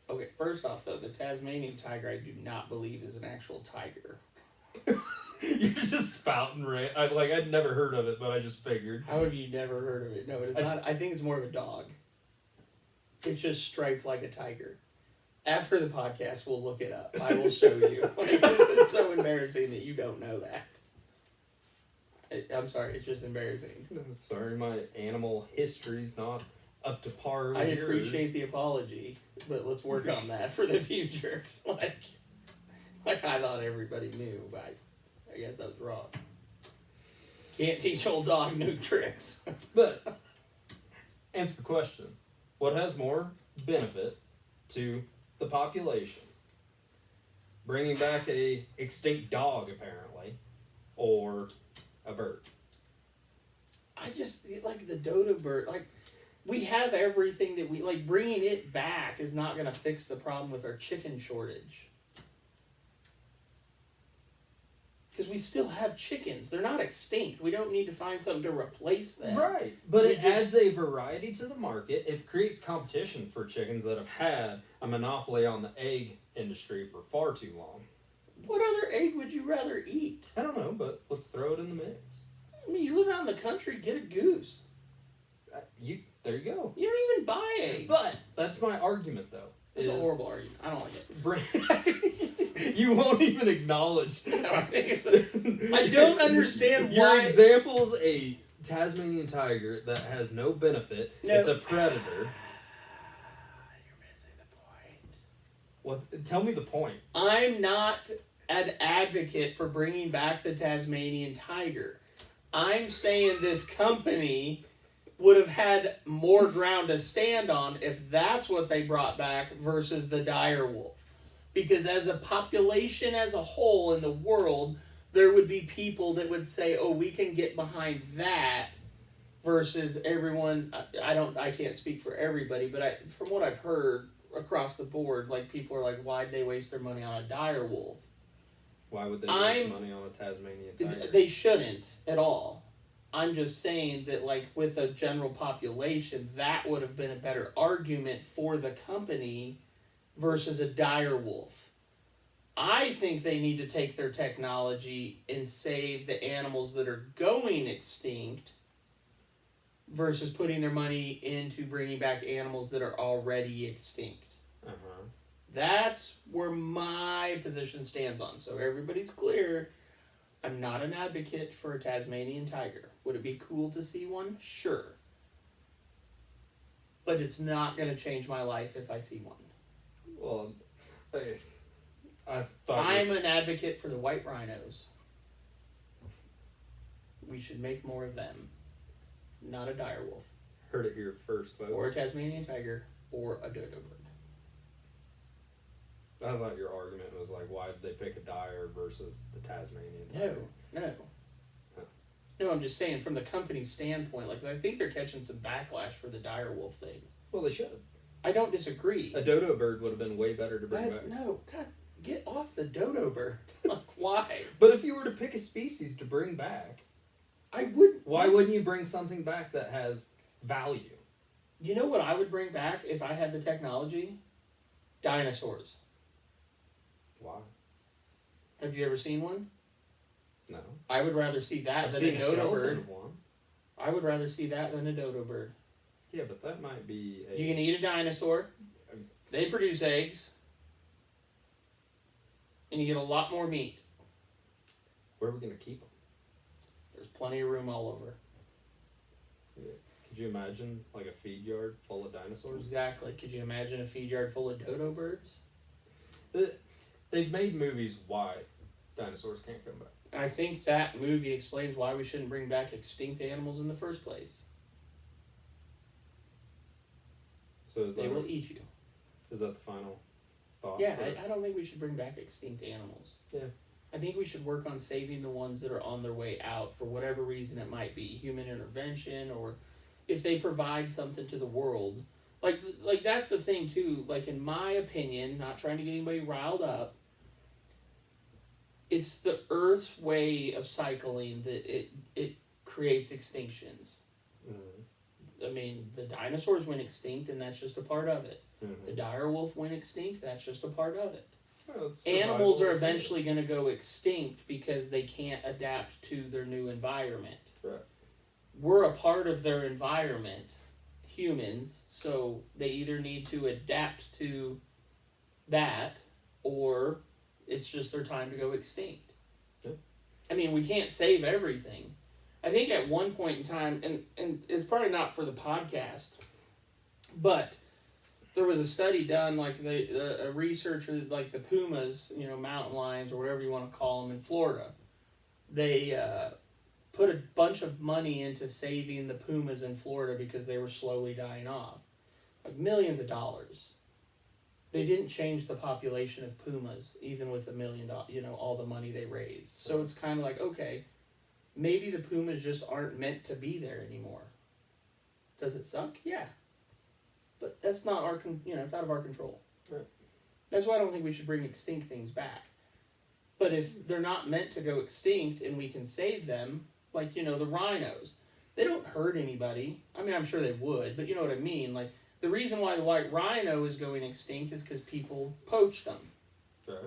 A: Okay. First off, though, the Tasmanian tiger, I do not believe is an actual tiger.
B: You're just spouting right. I'd never heard of it, but I just figured.
A: How have you never heard of it? No, it's not. I think it's more of a dog. It's just striped like a tiger. After the podcast, we'll look it up. I will show you. It's so embarrassing that you don't know that. I'm sorry. It's just embarrassing.
B: Sorry, my animal history's not up to par with
A: I
B: yours.
A: appreciate the apology, but let's work on that for the future. Like I thought everybody knew, but I guess I was wrong. Can't teach old dog new tricks.
B: But answer the question: what has more benefit to the population? Bringing back a extinct dog, apparently, or a bird?
A: I just like the dodo bird. Like we have everything that we like. Bringing it back is not going to fix the problem with our chicken shortage. Because we still have chickens. They're not extinct. We don't need to find something to replace them.
B: Right, but
A: We
B: it adds a variety to the market. It creates competition for chickens that have had a monopoly on the egg industry for far too long.
A: What other egg would you rather eat?
B: I don't know, but let's throw it in the mix.
A: I mean, you live out in the country, get a goose.
B: There you go.
A: You don't even buy eggs.
B: But that's my argument, though.
A: It's a horrible argument. I don't like it.
B: You won't even acknowledge.
A: I don't understand
B: Your
A: why.
B: example's a Tasmanian tiger that has no benefit.
A: No.
B: It's a predator.
A: You're missing the point.
B: What? Tell me the point.
A: I'm not an advocate for bringing back the Tasmanian tiger. I'm saying this company would have had more ground to stand on if that's what they brought back versus the dire wolf. Because as a population as a whole in the world, there would be people that would say, oh, we can get behind that versus everyone. I can't speak for everybody, but from what I've heard across the board, like people are like, why'd they waste their money on a dire wolf?
B: Why would they waste money on a Tasmanian tiger?
A: They shouldn't at all. I'm just saying that, like, with a general population, that would have been a better argument for the company versus a dire wolf. I think they need to take their technology and save the animals that are going extinct versus putting their money into bringing back animals that are already extinct.
B: Uh-huh.
A: That's where my position stands on. So everybody's clear. I'm not an advocate for a Tasmanian tiger. Would it be cool to see one? Sure. But it's not going to change my life if I see one.
B: Well, I thought
A: I'm an advocate for the white rhinos. We should make more of them. Not a dire wolf.
B: Heard it here first, folks.
A: Or a Tasmanian tiger. Or a dodo bird.
B: I thought your argument was like, why did they pick a dire versus the Tasmanian tiger?
A: No.
B: Huh.
A: No, I'm just saying from the company's standpoint, like, I think they're catching some backlash for the dire wolf thing.
B: Well, they should.
A: I don't disagree.
B: A dodo bird would have been way better to bring back.
A: No, God, get off the dodo bird. Like, why?
B: But if you were to pick a species to bring back,
A: I would.
B: why wouldn't you bring something back that has value?
A: You know what I would bring back if I had the technology? Dinosaurs.
B: Why?
A: Have you ever seen one?
B: No.
A: I would rather see that
B: I've
A: than
B: seen
A: a
B: a
A: dodo
B: skeleton
A: bird.
B: of one.
A: I would rather see that than a dodo bird.
B: Yeah, but that might be a...
A: You can eat a dinosaur. They produce eggs. And you get a lot more meat.
B: Where are we going to keep them?
A: There's plenty of room all over.
B: Yeah. Could you imagine, like, a feed yard full of dinosaurs?
A: Exactly. Could you imagine a feed yard full of dodo birds?
B: They've made movies why dinosaurs can't come back.
A: I think that movie explains why we shouldn't bring back extinct animals in the first place.
B: So is
A: They
B: that,
A: will eat you.
B: is that the final thought?
A: Yeah,
B: for it?
A: I don't think we should bring back extinct animals.
B: Yeah.
A: I think we should work on saving the ones that are on their way out for whatever reason it might be. Human intervention, or if they provide something to the world. Like that's the thing too, like in my opinion, not trying to get anybody riled up, it's the Earth's way of cycling that it creates extinctions.
B: Mm-hmm.
A: I mean, the dinosaurs went extinct, and that's just a part of it.
B: Mm-hmm.
A: The dire wolf went extinct, that's just a part of it.
B: Well, it's
A: Animals are
B: survival.
A: eventually going to go extinct because they can't adapt to their new environment.
B: Right.
A: We're a part of their environment, humans, so they either need to adapt to that or it's just their time to go extinct.
B: Yeah.
A: I mean, we can't save everything. I think at one point in time, and it's probably not for the podcast, but there was a study done, like a researcher, like the pumas, mountain lions or whatever you want to call them in Florida. They put a bunch of money into saving the pumas in Florida because they were slowly dying off, like millions of dollars. They didn't change the population of pumas, even with $1 million, all the money they raised. So it's kind of like, okay, maybe the pumas just aren't meant to be there anymore. Does it suck? Yeah. But that's not our, it's out of our control.
B: Right.
A: That's why I don't think we should bring extinct things back. But if they're not meant to go extinct and we can save them, like, the rhinos, they don't hurt anybody. I mean, I'm sure they would, but you know what I mean? Like, the reason why the white rhino is going extinct is because people poach them.
B: Right.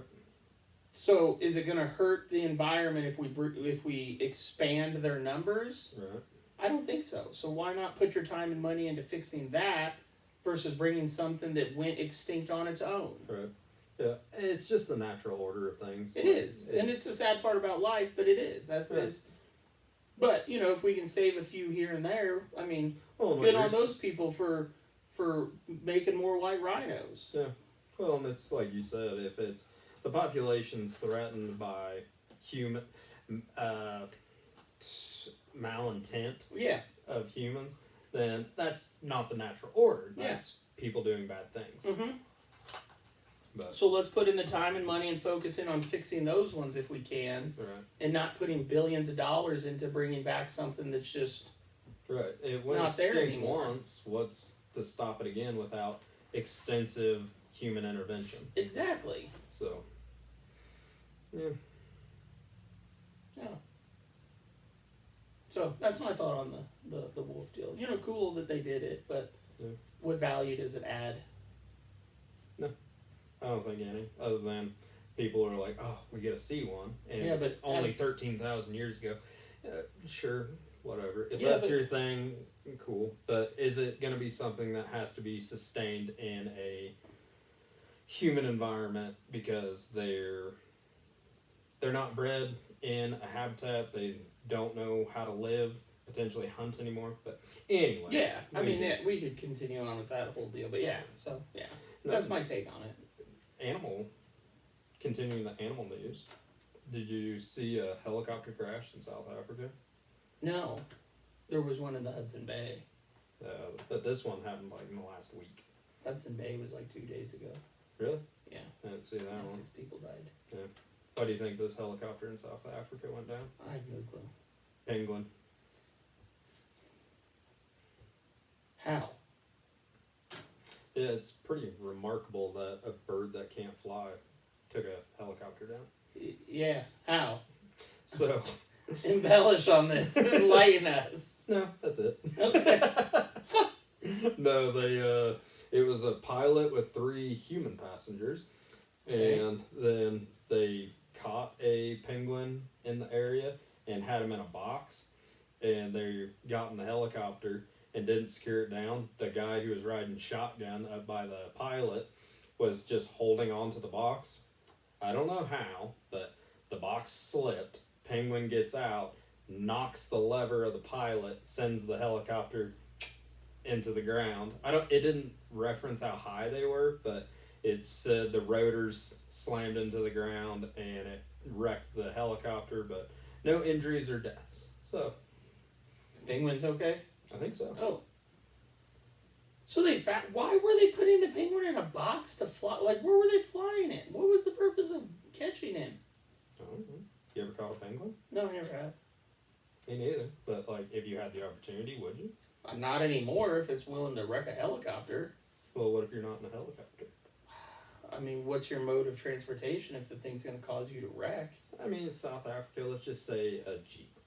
A: So is it going to hurt the environment if we expand their numbers?
B: Right.
A: I don't think so. So why not put your time and money into fixing that versus bringing something that went extinct on its own?
B: Right. Yeah, it's just the natural order of things.
A: It is, and it's the sad part about life, but it is. But if we can save a few here and there, I mean, good on those people for making more white rhinos.
B: Yeah. Well, and it's like you said, if it's the population's threatened by human malintent of humans, then that's not the natural order. That's people doing bad things.
A: Mm-hmm.
B: But,
A: so let's put in the time and money and focus in on fixing those ones if we can, and not putting billions of dollars into bringing back something that's just
B: not there anymore. Once, what's to stop it again without extensive human intervention?
A: Exactly.
B: So, yeah.
A: So that's my thought on the wolf deal. Cool that they did it, but what value does it add?
B: No, I don't think any. Other than people are like, "Oh, we get to see one," and it's only 13,000 years ago. Sure, whatever. If that's your thing, cool. But is it going to be something that has to be sustained in a human environment because they're not bred in a habitat, they don't know how to live, potentially hunt anymore? But anyway.
A: Yeah, I mean, we could continue on with that whole deal, but that's my take on it.
B: Continuing the animal news, did you see a helicopter crash in South Africa?
A: No, there was one in the Hudson Bay.
B: But this one happened in the last week.
A: Hudson Bay was 2 days ago.
B: Really?
A: Yeah.
B: I didn't see that one.
A: 6 people died.
B: Yeah. Why do you think this helicopter in South Africa went down?
A: I have no clue.
B: Penguin.
A: How?
B: Yeah, it's pretty remarkable that a bird that can't fly took a helicopter down.
A: Yeah, how?
B: So...
A: embellish on this. Enlighten us.
B: No, that's it.
A: Okay.
B: No, it was a pilot with 3 human passengers, and then they caught a penguin in the area and had him in a box, and they got in the helicopter and didn't secure it down. The guy who was riding shotgun up by the pilot was just holding on to the box. I don't know how, but the box slipped. Penguin gets out, knocks the lever of the pilot, sends the helicopter into the ground. It didn't reference how high they were, but it said the rotors slammed into the ground and it wrecked the helicopter, but no injuries or deaths. So,
A: penguin's okay?
B: I think so.
A: Oh. So why were they putting the penguin in a box to fly? Where were they flying it? What was the purpose of catching him?
B: I don't know. You ever caught a penguin?
A: No, I never have.
B: Me neither. But, if you had the opportunity, would you?
A: Not anymore if it's willing to wreck a helicopter.
B: Well, what if you're not in a helicopter?
A: I mean, what's your mode of transportation if the thing's going to cause you to wreck?
B: I mean, it's South Africa. Let's just say a Jeep.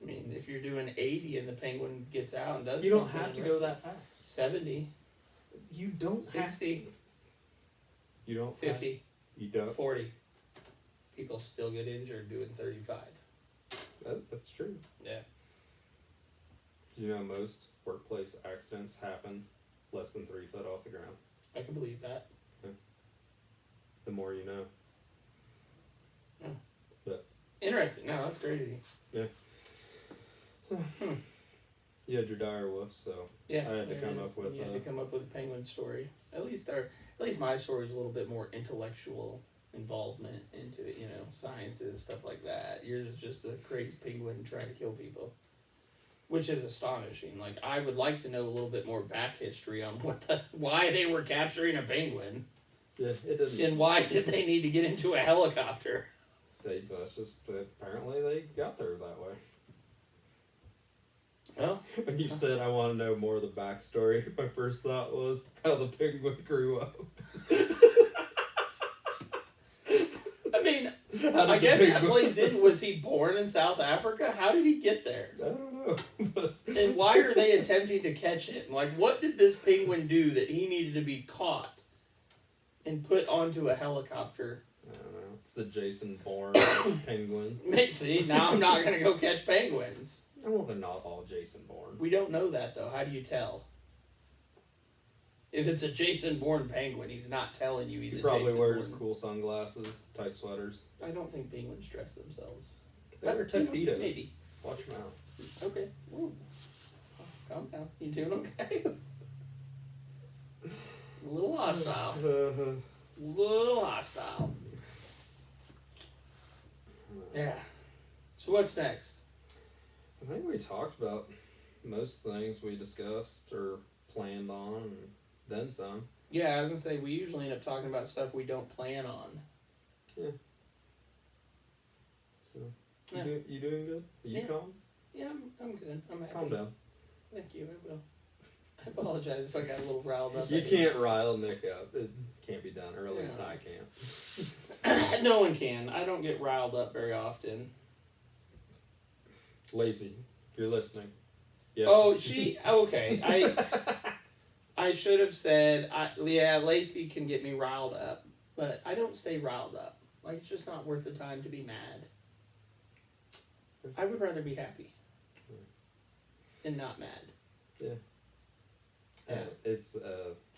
A: I mean, if you're doing 80 and the penguin gets out and does
B: you don't have to go that fast.
A: 70.
B: You don't
A: 60.
B: You don't
A: 50.
B: You don't.
A: 40. People still get injured doing 35.
B: That's true.
A: Yeah.
B: Most workplace accidents happen less than 3 foot off the ground.
A: I can believe that.
B: Yeah. The more you know.
A: Yeah.
B: But
A: interesting. No, that's crazy.
B: Yeah. You had your dire wolf, so I had to come up with.
A: You had to come up with a penguin story. At least my story is a little bit more intellectual involvement into it. Sciences, stuff like that. Yours is just a crazy penguin trying to kill people, which is astonishing. I would like to know a little bit more back history on why they were capturing a penguin.
B: Yeah, it doesn't.
A: And why did they need to get into a helicopter?
B: That's just apparently they got there that way.
A: Well,
B: when you said I want to know more of the backstory, my first thought was how the penguin grew up.
A: I mean, I guess that plays in. Was he born in South Africa? How did he get there?
B: I don't know.
A: And why are they attempting to catch him? What did this penguin do that he needed to be caught and put onto a helicopter?
B: I don't know. It's the Jason Bourne penguins.
A: See, now I'm not gonna go catch penguins.
B: Well, they're not all Jason Bourne.
A: We don't know that though. How do you tell? If it's a Jason Bourne penguin, he's not telling you he's
B: He
A: a
B: probably
A: Jason
B: wears
A: Bourne.
B: cool sunglasses, tight sweaters.
A: I don't think penguins dress themselves.
B: They wear tuxedos.
A: Maybe.
B: Watch them out.
A: Okay. Ooh. Calm down. You doing okay? A little hostile. Little hostile. Yeah. So what's next?
B: I think we talked about most things we discussed or planned on, and then some.
A: Yeah, I was gonna say we usually end up talking about stuff we don't plan on.
B: Yeah. So,
A: Yeah.
B: You doing good? Are you
A: Yeah.
B: calm?
A: Yeah, I'm good. I'm happy.
B: Calm down.
A: Thank you. I will. I apologize if I got a little riled up.
B: You can't rile Nick up. It can't be done, or at least
A: Yeah.
B: I can't.
A: No one can. I don't get riled up very often.
B: Lacey, if you're listening. Yeah.
A: Oh, okay. I should have said, Lacey can get me riled up, but I don't stay riled up. Like, it's just not worth the time to be mad. I would rather be happy and not mad.
B: Yeah.
A: Yeah.
B: It's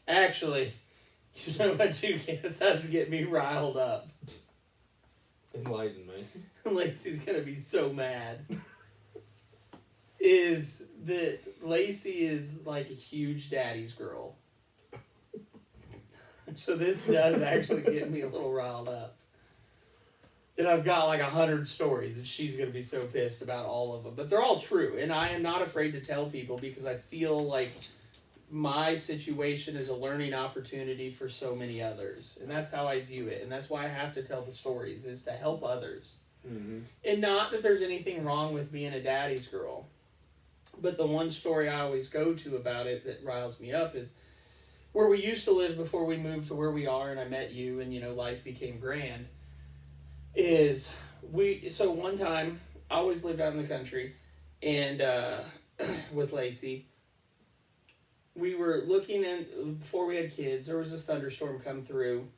A: Actually, you know what does get me riled up?
B: enlighten me.
A: Lacey's gonna be so mad. Is that Lacey is like a huge daddy's girl. So this does actually get me a little riled up. And I've got like 100 stories, and she's going to be so pissed about all of them. But they're all true, and I am not afraid to tell people because I feel like my situation is a learning opportunity for so many others. And that's how I view it. And that's why I have to tell the stories, is to help others.
B: Mm-hmm.
A: And not that there's anything wrong with being a daddy's girl. But the one story I always go to about it that riles me up is where we used to live before we moved to where we are, and I met you, and, you know, life became grand. So one time, I always lived out in the country, and with Lacey, we were looking in, before we had kids, there was this thunderstorm come through,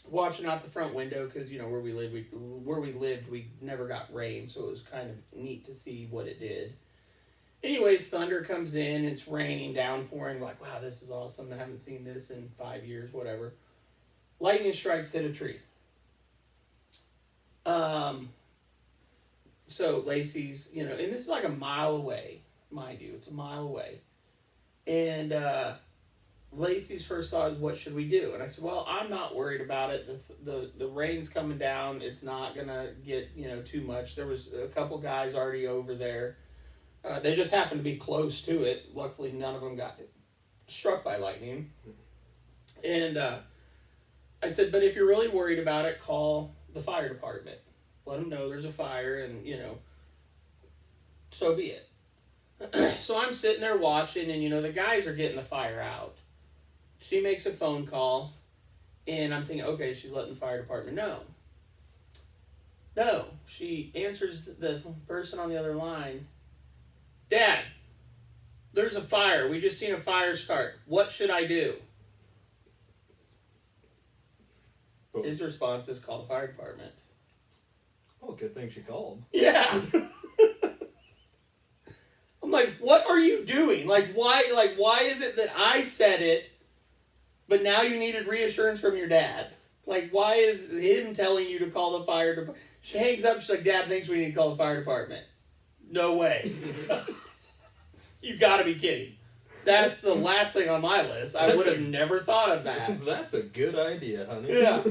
A: watching out the front window, because, you know, where we lived, we never got rain, so it was kind of neat to see what it did. Anyways, thunder comes in, it's raining, downpouring, like, wow, this is awesome, I haven't seen this in 5 years, whatever. Lightning strikes hit a tree. So Lacey's, you know, and this is like a mile away, mind you, it's a mile away. And Lacey's first thought is, what should we do? And I said, well, I'm not worried about it. The rain's coming down. It's not going to get, you know, too much. There was a couple guys already over there. They just happened to be close to it. Luckily, none of them got struck by lightning. And I said, but if you're really worried about it, call the fire department. Let them know there's a fire, and, you know, so be it. So I'm sitting there watching, and, you know, the guys are getting the fire out. She makes a phone call, and I'm thinking, okay, she's letting the fire department know. No, she answers the person on the other line. Dad, there's a fire. We just seen a fire start. What should I do?
B: Oh.
A: His response is, call the fire department.
B: Oh, good thing she called.
A: Yeah. I'm like, what are you doing? Like, why is it that I said it, but now you needed reassurance from your dad? Like, why is him telling you to call the fire department? She hangs up, she's like, Dad thinks we need to call the fire department. No way. You gotta be kidding. That's the last thing on my list. I would have never thought of that.
B: That's a good idea, honey.
A: Yeah.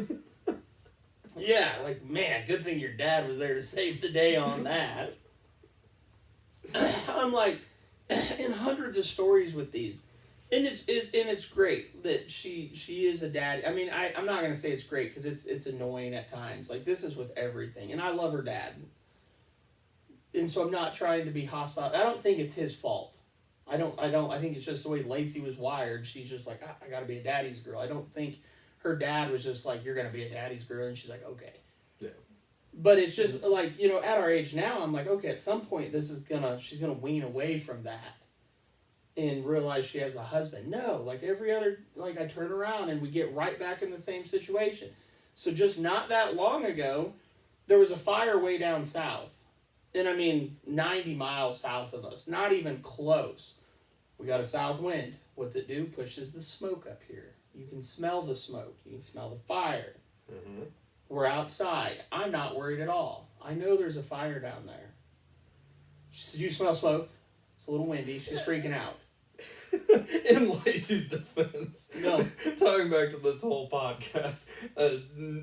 A: Yeah, like, man, good thing your dad was there to save the day on that. I'm like, in hundreds of stories with these. And it's great that she is a dad. I mean, I'm not going to say it's great because it's annoying at times. Like, this is with everything. And I love her dad. And so I'm not trying to be hostile. I don't think it's his fault. I think it's just the way Lacey was wired. She's just like, I got to be a daddy's girl. I don't think her dad was just like, you're going to be a daddy's girl. And she's like, okay.
B: Yeah.
A: But it's just like, you know, at our age now, I'm like, okay, at some point she's going to wean away from that and realize she has a husband. No, like every other, like I turn around and we get right back in the same situation. So just not that long ago, there was a fire way down south. And I mean, 90 miles south of us. Not even close. We got a south wind. What's it do? Pushes the smoke up here. You can smell the smoke. You can smell the fire.
B: Mm-hmm.
A: We're outside. I'm not worried at all. I know there's a fire down there. She said, "You smell smoke?" It's a little windy. She's freaking out.
B: In Lacey's defense,
A: No.
B: Talking back to this whole podcast,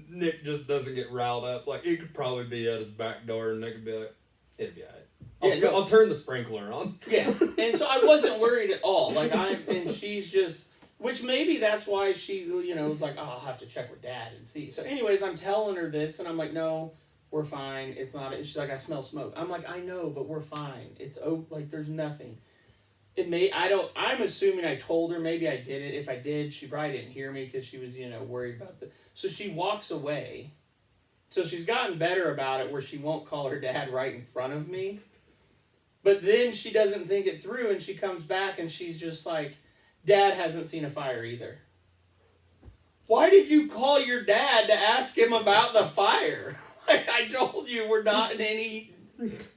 B: Nick just doesn't get riled up. Like, it could probably be at his back door, and Nick would be like, "It'll be alright. I'll turn the sprinkler on."
A: Yeah, and so I wasn't worried at all. And she's just, which maybe that's why she, was like, "Oh, I'll have to check with Dad and see." So, anyways, I'm telling her this, and I'm like, "No, we're fine. It's not." And she's like, "I smell smoke." I'm like, "I know, but we're fine. It's there's nothing." I'm assuming I told her, maybe I didn't. If I did, she probably didn't hear me because she was, worried about so she walks away. So she's gotten better about it where she won't call her dad right in front of me. But then she doesn't think it through and she comes back and she's just like, "Dad hasn't seen a fire either." Why did you call your dad to ask him about the fire? Like, I told you we're not in any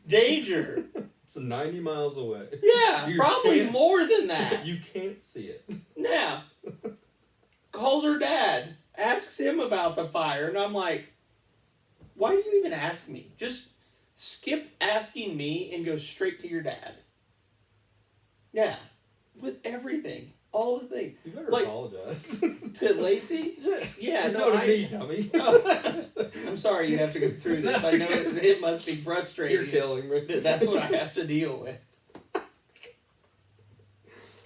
A: danger.
B: It's 90 miles away.
A: Yeah, probably more than that.
B: You can't see it.
A: Yeah. Calls her dad, asks him about the fire, and I'm like, why do you even ask me? Just skip asking me and go straight to your dad. Yeah. With everything. All the things.
B: You better apologize.
A: To Lacey? Yeah,
B: no, to me, dummy.
A: No, I'm sorry you have to go through this. I know it must be frustrating.
B: You're killing me.
A: That's what I have to deal with.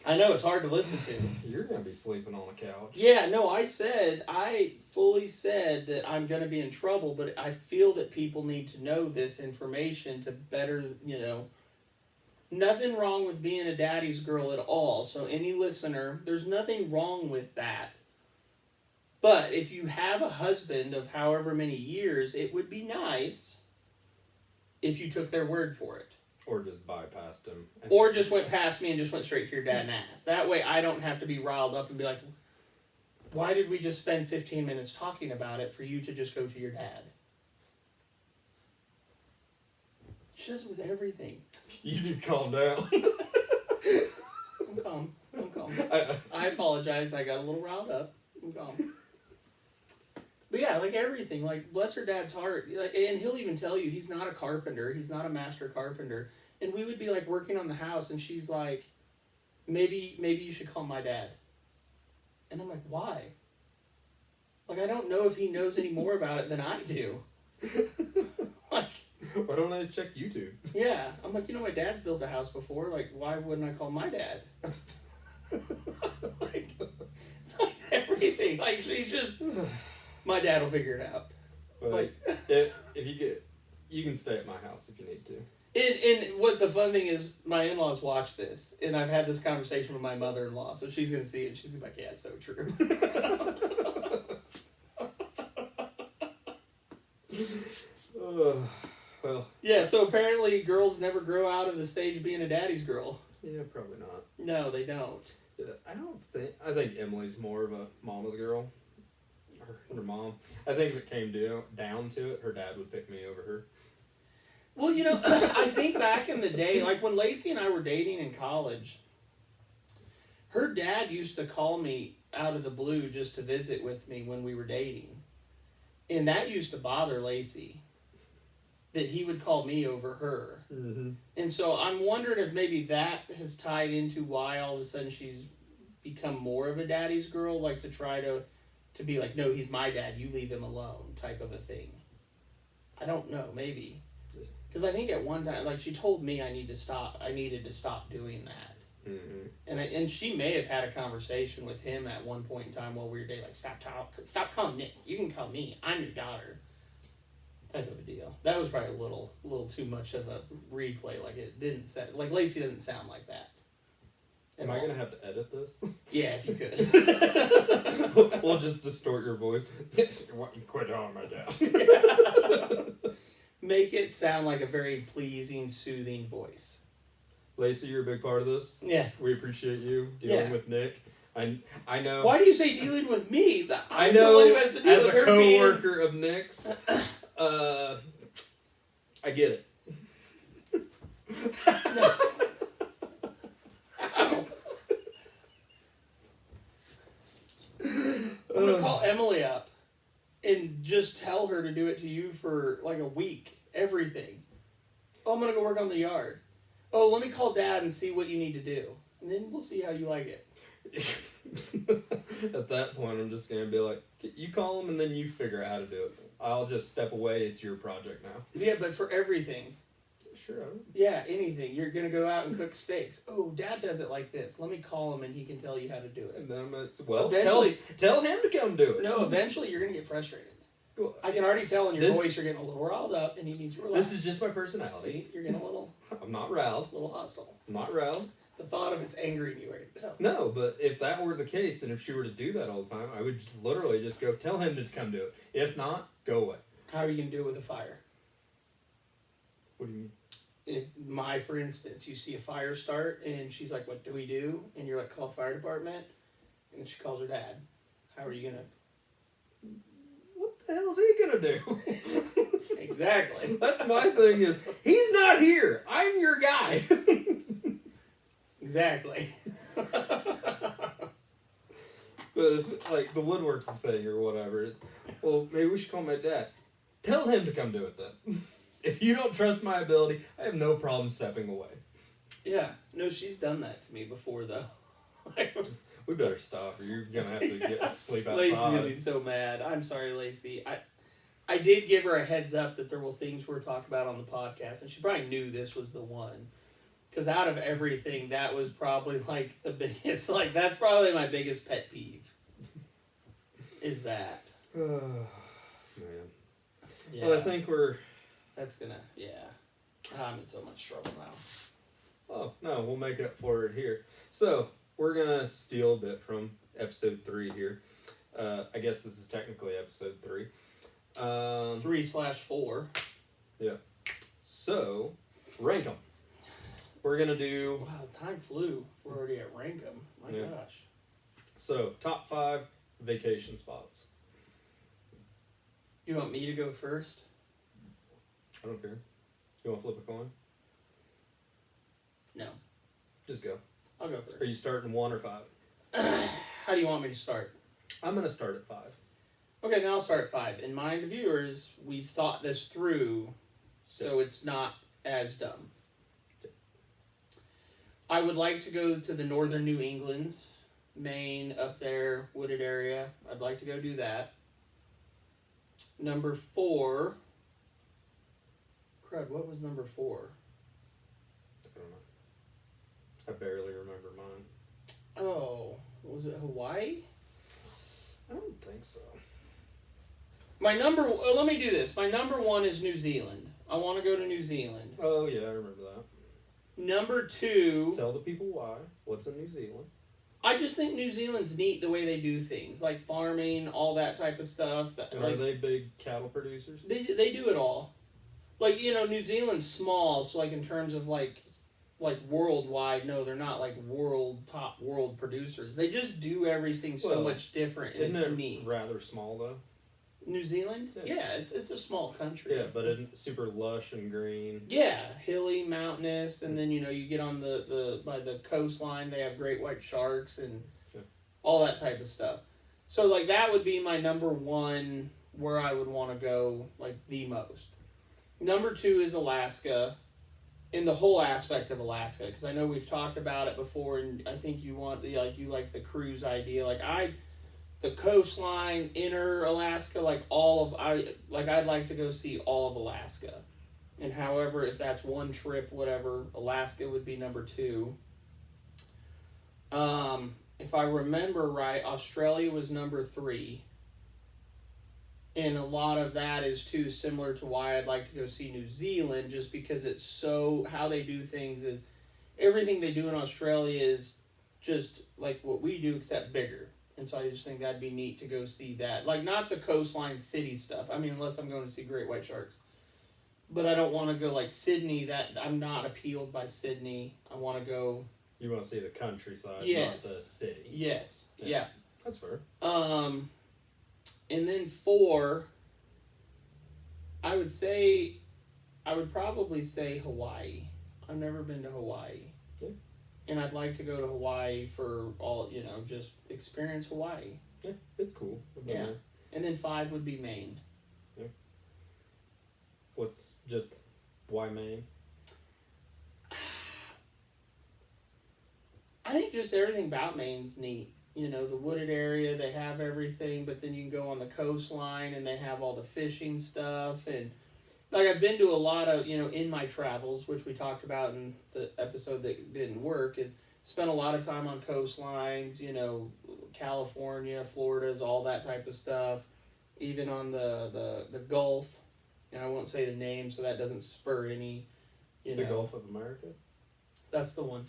A: I know, it's hard to listen to.
B: You're going to be sleeping on the couch.
A: Yeah, no, I fully said that I'm going to be in trouble, but I feel that people need to know this information to better, nothing wrong with being a daddy's girl at all. So any listener, there's nothing wrong with that. But if you have a husband of however many years, it would be nice if you took their word for it.
B: Or just bypassed him.
A: Or just went past me and just went straight to your dad and asked. That way I don't have to be riled up and be like, why did we just spend 15 minutes talking about it for you to just go to your dad? She does it with everything.
B: You need to calm down.
A: I'm calm. I apologize. I got a little riled up. I'm calm. But yeah, like everything. Like, bless her dad's heart. And he'll even tell you he's not a carpenter. He's not a master carpenter. And we would be like working on the house and she's like, maybe you should call my dad. And I'm like, why? Like, I don't know if he knows any more about it than I do. Like,
B: why don't I check YouTube?
A: Yeah. I'm like, my dad's built a house before. Like, why wouldn't I call my dad? like everything. Like, she just... My dad will figure it out.
B: But
A: like,
B: if you can stay at my house if you need to.
A: And what the fun thing is, my in-laws watch this, and I've had this conversation with my mother-in-law, so she's going to see it, and she's going to be like, yeah, it's so true.
B: Well.
A: Yeah, so apparently girls never grow out of the stage of being a daddy's girl.
B: Yeah, probably not.
A: No, they don't.
B: Yeah, I think Emily's more of a mama's girl. Her mom. I think if it came down to it, her dad would pick me over her.
A: Well, I think back in the day, like when Lacey and I were dating in college, her dad used to call me out of the blue just to visit with me when we were dating. And that used to bother Lacey, that he would call me over her.
B: Mm-hmm. And
A: so I'm wondering if maybe that has tied into why all of a sudden she's become more of a daddy's girl, like to try to be like, no, he's my dad, you leave him alone, type of a thing. I don't know, maybe. Because I think at one time, like, she told me I needed to stop doing that.
B: Mm-hmm.
A: And she may have had a conversation with him at one point in time while we were dating, like, stop calling Nick. You can call me. I'm your daughter. Type of a deal. That was probably a little too much of a replay. Like, it didn't sound, like, Lacey doesn't sound like that.
B: Am I going to have to edit this?
A: Yeah, if you could.
B: We'll just distort your voice. Quit on my dad.
A: Make it sound like a very pleasing, soothing voice.
B: Lacey, you're a big part of this.
A: Yeah.
B: We appreciate you dealing with Nick. I know.
A: Why do you say dealing with me?
B: I
A: I'm
B: know.
A: the one who has to deal
B: As
A: with
B: a
A: her
B: coworker of Nick's, I get it.
A: No. Ow. I'm gonna call Emily up and just tell her to do it to you for like a week. Everything. Oh, I'm gonna go work on the yard. Oh, let me call Dad and see what you need to do, and then we'll see how you like it.
B: At that point, I'm just gonna be like, you call him and then you figure out how to do it. I'll just step away. It's your project now.
A: Yeah, but for everything.
B: Sure.
A: Yeah, anything. You're gonna go out and cook steaks. Oh, Dad does it like this. Let me call him and he can tell you how to do it.
B: And then I'm gonna, well,
A: Eventually-
B: tell him to come do it.
A: No, eventually you're gonna get frustrated.
B: Well,
A: I can already tell in your
B: This-
A: voice you're getting a little riled up, and you need to relax.
B: This is just my personality.
A: See, you're getting a little
B: I'm not riled.
A: hostile.
B: I'm not riled.
A: The thought of it's angering you right now.
B: No, but if that were the case, and if she were to do that all the time, I would just literally just go, tell him to come do it. If not, go away.
A: How are you gonna do it with a fire?
B: What do you mean?
A: If for instance, you see a fire start, and she's like, "What do we do?" And you're like, "Call fire department," and she calls her dad. How are you gonna?
B: What the hell is he gonna do?
A: Exactly.
B: That's my thing is, he's not here. I'm your guy.
A: Exactly.
B: But if, like the woodworking thing or whatever, it's, well, maybe we should call my dad. Tell him to come do it then. If you don't trust my ability, I have no problem stepping away.
A: Yeah. No, she's done that to me before, though.
B: We better stop, or you're gonna have to get sleep
A: Lacey's gonna
B: outside.
A: be so mad. I'm sorry, Lacey. I did give her a heads up that there were things we were talking about on the podcast, and she probably knew this was the one. Because out of everything, that was probably like the biggest. Like that's probably my biggest pet peeve. Is that?
B: Man.
A: Yeah.
B: Well, I think we're.
A: That's gonna. Yeah. I'm in so much trouble now.
B: Oh no, we'll make up for it here. So we're gonna steal a bit from episode 3 here. I guess this is technically episode 3.
A: 3/4.
B: So rank them. We're gonna do.
A: Wow, time flew. We're already at Rankum. My
B: Yeah.
A: gosh.
B: So top 5 vacation spots.
A: You want me to go first?
B: I don't care. You want to flip a coin?
A: No.
B: Just go.
A: I'll go
B: Are
A: first.
B: you starting 1 or 5?
A: How do you want me to start?
B: I'm gonna start at 5.
A: Okay, now I'll start at 5. In mind, viewers, we've thought this through, so
B: Yes.
A: it's not as dumb. I would like to go to the northern New Englands, Maine, up there, wooded area. I'd like to go do that. Number 4. Crud, what was number 4?
B: I don't know. I barely remember mine.
A: Oh, was it Hawaii?
B: I don't think so.
A: Let me do this. My number 1 is New Zealand. I want to go to New Zealand.
B: Oh yeah, I remember that.
A: Number 2,
B: Tell the people why. What's in New Zealand?
A: I just think New Zealand's neat the way they do things, like farming, all that type of stuff.
B: And
A: Like,
B: are they big cattle producers?
A: they do it all. Like, you know, New Zealand's small, so like in terms of like worldwide, no, they're not like top world producers. They just do everything so
B: Well,
A: much different, and
B: Isn't
A: it's
B: it
A: neat.
B: rather small though?
A: New Zealand,
B: Yeah.
A: yeah, it's a small country.
B: Yeah, but it's super lush and green.
A: Yeah, hilly, mountainous, and then you know you get on the by the coastline. They have great white sharks and
B: Yeah.
A: all that type of stuff. So like that would be my number 1 where I would want to go like the most. Number 2 is Alaska, in the whole aspect of Alaska, because I know we've talked about it before, and I think you want you like the cruise idea. The coastline, inner Alaska, I'd like to go see all of Alaska. And however, if that's one trip, whatever, Alaska would be number 2. If I remember right, Australia was number 3. And a lot of that is too similar to why I'd like to go see New Zealand, just because it's so, how they do things is, everything they do in Australia is just like what we do, except bigger. And so I just think that'd be neat to go see that. Like, not the coastline city stuff. I mean, unless I'm going to see great white sharks. But I don't want to go like Sydney. That I'm not appealed by Sydney. I want to go
B: You want to see the countryside,
A: Yes.
B: not the city.
A: Yes.
B: Yeah.
A: Yeah.
B: That's fair.
A: And then 4, I would probably say Hawaii. I've never been to Hawaii.
B: Yeah.
A: And I'd like to go to Hawaii for all, just experience Hawaii.
B: Yeah, it's cool. I've been
A: Yeah.
B: there.
A: And then 5 would be Maine.
B: Why Maine?
A: I think just everything about Maine's neat. The wooded area, they have everything, but then you can go on the coastline and they have all the fishing stuff. And like I've been to a lot of, in my travels, which we talked about in the episode that didn't work, is spent a lot of time on coastlines, California, Florida's, all that type of stuff. Even on the Gulf, and I won't say the name so that doesn't spur any,
B: The Gulf of America?
A: That's the one.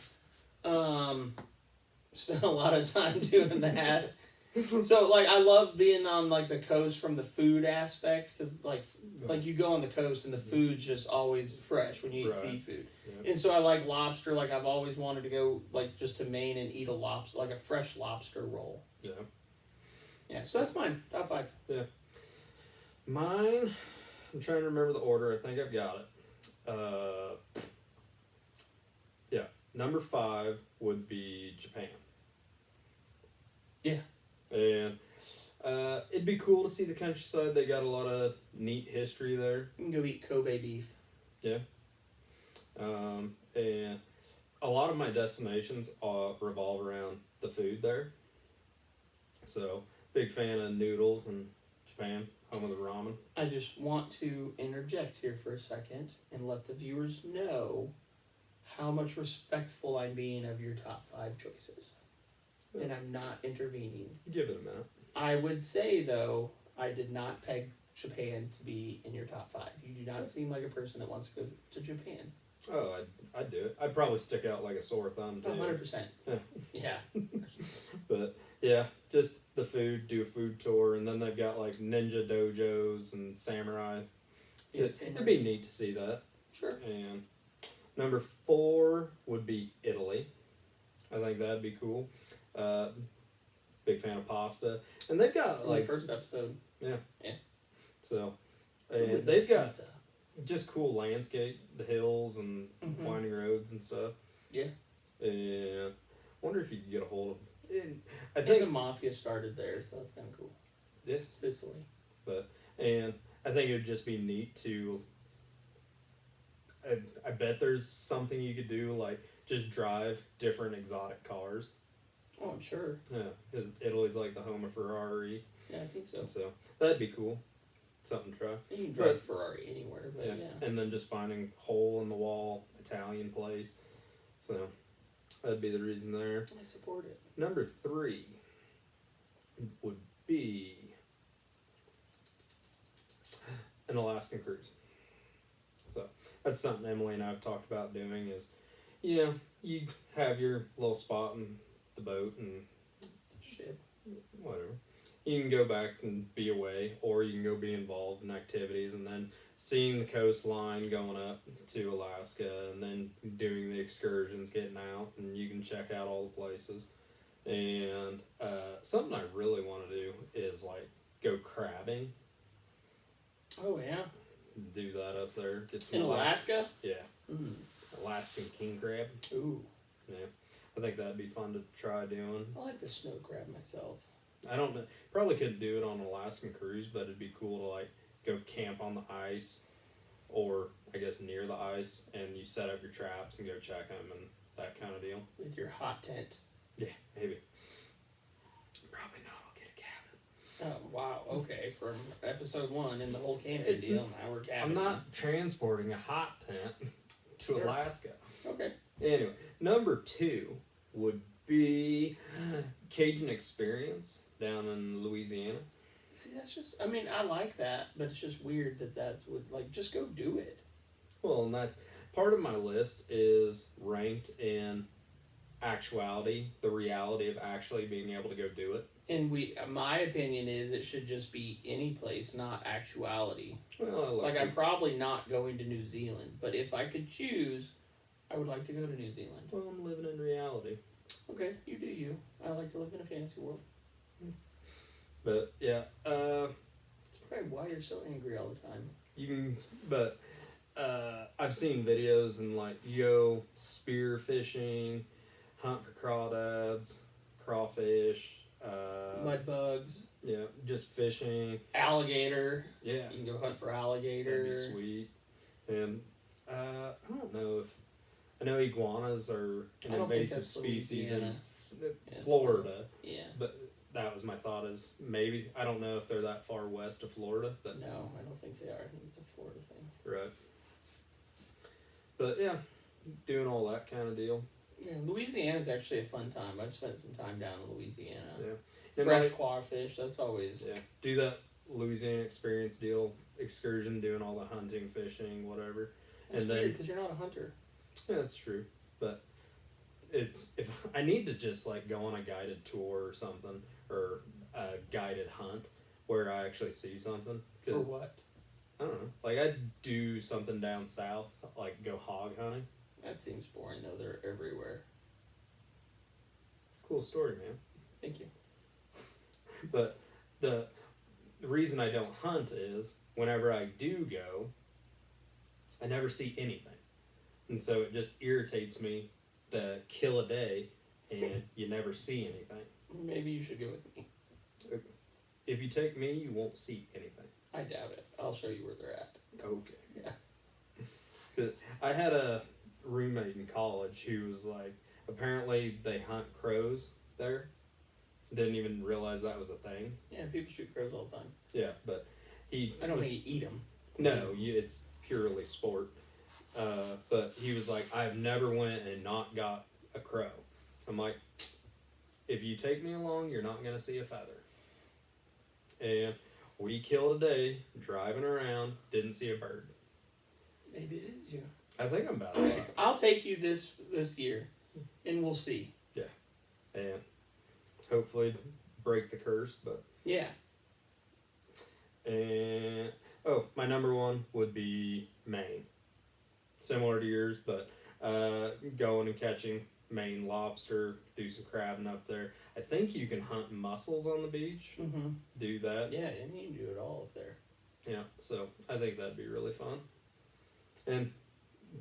A: Spent a lot of time doing that. So like I love being on like the coast from the food aspect, because like you go on the coast and the food's just always fresh when you eat seafood.
B: Yeah.
A: And so I like lobster. Like I've always wanted to go like just to Maine and eat a lobster, like a fresh lobster roll.
B: Yeah.
A: Yeah. So that's mine. Top 5.
B: Yeah. Mine, I'm trying to remember the order. I think I've got it. Yeah. Number 5 would be Japan.
A: Yeah.
B: And it'd be cool to see the countryside. They got a lot of neat history there.
A: You can go eat Kobe beef.
B: Yeah. And a lot of my destinations revolve around the food there. So, big fan of noodles in Japan, home of the ramen.
A: I just want to interject here for a second and let the viewers know how much respectful I'm being of your top 5 choices.
B: Yeah.
A: And I'm not intervening.
B: Give it a minute.
A: I would say, though, I did not peg Japan to be in your top 5. You do not seem like a person that wants to go to Japan.
B: Oh, I'd do it. I'd probably stick out like a sore thumb, too.
A: 100%.
B: Yeah.
A: Yeah.
B: But, yeah, just the food, do a food tour, and then they've got, like, ninja dojos and samurai.
A: Yes,
B: It'd be neat to see that.
A: Sure.
B: And number 4 would be Italy. I think that'd be cool. Big fan of pasta. And they've got, like...
A: the first episode.
B: Yeah.
A: Yeah.
B: So, and they've got
A: Pizza.
B: just cool landscape, the hills and
A: Mhm.
B: winding roads and stuff.
A: Yeah.
B: And I wonder if you could get a hold of... I
A: I think the mafia started there, so that's kind of cool.
B: Yeah.
A: Sicily.
B: And I think it would just be neat to... I bet there's something you could do, like, just drive different exotic cars.
A: Oh, I'm sure.
B: Yeah, because Italy's like the home of Ferrari.
A: Yeah, I think so.
B: So that'd be cool. Something to try.
A: You can drive Ferrari anywhere, but yeah.
B: And then just finding hole in the wall Italian place. So that'd be the reason there.
A: I support it.
B: Number 3 would be an Alaskan cruise. So that's something Emily and I have talked about doing is, you have your little spot in the boat and
A: It's a ship.
B: whatever. You can go back and be away, or you can go be involved in activities, and then seeing the coastline going up to Alaska, and then doing the excursions, getting out, and you can check out all the places. And something I really want to do is like go crabbing.
A: Oh, yeah.
B: Do that up there. Get some
A: In Alaska?
B: Yeah,
A: Mm.
B: Alaskan king crab.
A: Ooh.
B: Yeah, I think that'd be fun to try doing.
A: I like the snow crab myself.
B: I don't know. Probably couldn't do it on an Alaskan cruise, but it'd be cool to like go camp on the ice, or I guess near the ice, and you set up your traps and go check them and that kind of deal.
A: With your hot tent.
B: Yeah, maybe. Probably not. I'll get a cabin.
A: Oh, wow. Okay. From episode 1 in the whole camping
B: It's-
A: deal, now we're camping.
B: I'm not transporting a hot tent to
A: Sure.
B: Alaska.
A: Okay.
B: Anyway, number 2 would be Cajun Experience down in Louisiana.
A: See, that's just, I mean, I like that, but it's just weird that that's what, like, just go do it.
B: Well, and that's part of my list is ranked in actuality, the reality of actually being able to go do it.
A: And my opinion is it should just be any place, not actuality.
B: Well,
A: Like, I'm probably not going to New Zealand, but if I could choose, I would like to go to New Zealand.
B: Well, I'm living in reality.
A: Okay, you do you. I like to live in a fantasy world.
B: But yeah,
A: It's probably why you're so angry all the time.
B: you can. But I've seen videos and like you go spear fishing, hunt for crawdads, crawfish.
A: Mud bugs,
B: Yeah, just fishing.
A: alligator.
B: Yeah,
A: You can go hunt for alligator.
B: that'd be sweet. And I don't know if I know iguanas are an
A: I don't think
B: invasive
A: that's
B: species in
A: Louisiana. Yes.
B: Florida.
A: Yeah.
B: But that was my thought is maybe I don't know if they're that far west of Florida, but
A: No, I don't think they are. I think it's a Florida thing.
B: right. But yeah, doing all that kind of deal.
A: Yeah, Louisiana's actually a fun time. I've spent some time down in Louisiana.
B: Yeah. And
A: Fresh
B: like,
A: crawfish, that's always...
B: yeah, do that Louisiana experience deal, excursion, doing all the hunting, fishing, whatever.
A: That's
B: and then-
A: weird because you're not a hunter.
B: Yeah, that's true. But it's if I need to just like go on a guided tour or something or a guided hunt where I actually see something. 'Cause
A: For what?
B: I don't know. Like I'd do something down south, like go hog hunting.
A: That seems boring, though. They're everywhere.
B: Cool story, man.
A: Thank you.
B: But the reason I don't hunt is whenever I do go, I never see anything. And so it just irritates me to kill a day and you never see anything.
A: Maybe you should go with me.
B: If you take me, you won't see anything.
A: I doubt it. I'll show you where they're at.
B: Okay.
A: Yeah.
B: 'Cause I had a roommate in college who was like, apparently they hunt crows there. Didn't even realize that was a thing.
A: Yeah, people shoot crows all the time.
B: Yeah, but he
A: I don't
B: was,
A: think you eat them.
B: no, it's purely sport. But he was like, I've never went and not got a crow. I'm like, if you take me along, you're not gonna see a feather. And we killed a day driving around, didn't see a bird.
A: Maybe it is you.
B: I think I'm about right.
A: I'll take you this year, and we'll see.
B: And hopefully break the curse, but
A: Yeah.
B: and my number one would be Maine. Similar to yours, but going and catching Maine lobster, do some crabbing up there. I think you can hunt mussels on the beach.
A: Mm-hmm.
B: Do that.
A: Yeah, and you can do it all up there.
B: Yeah, so I think that'd be really fun. And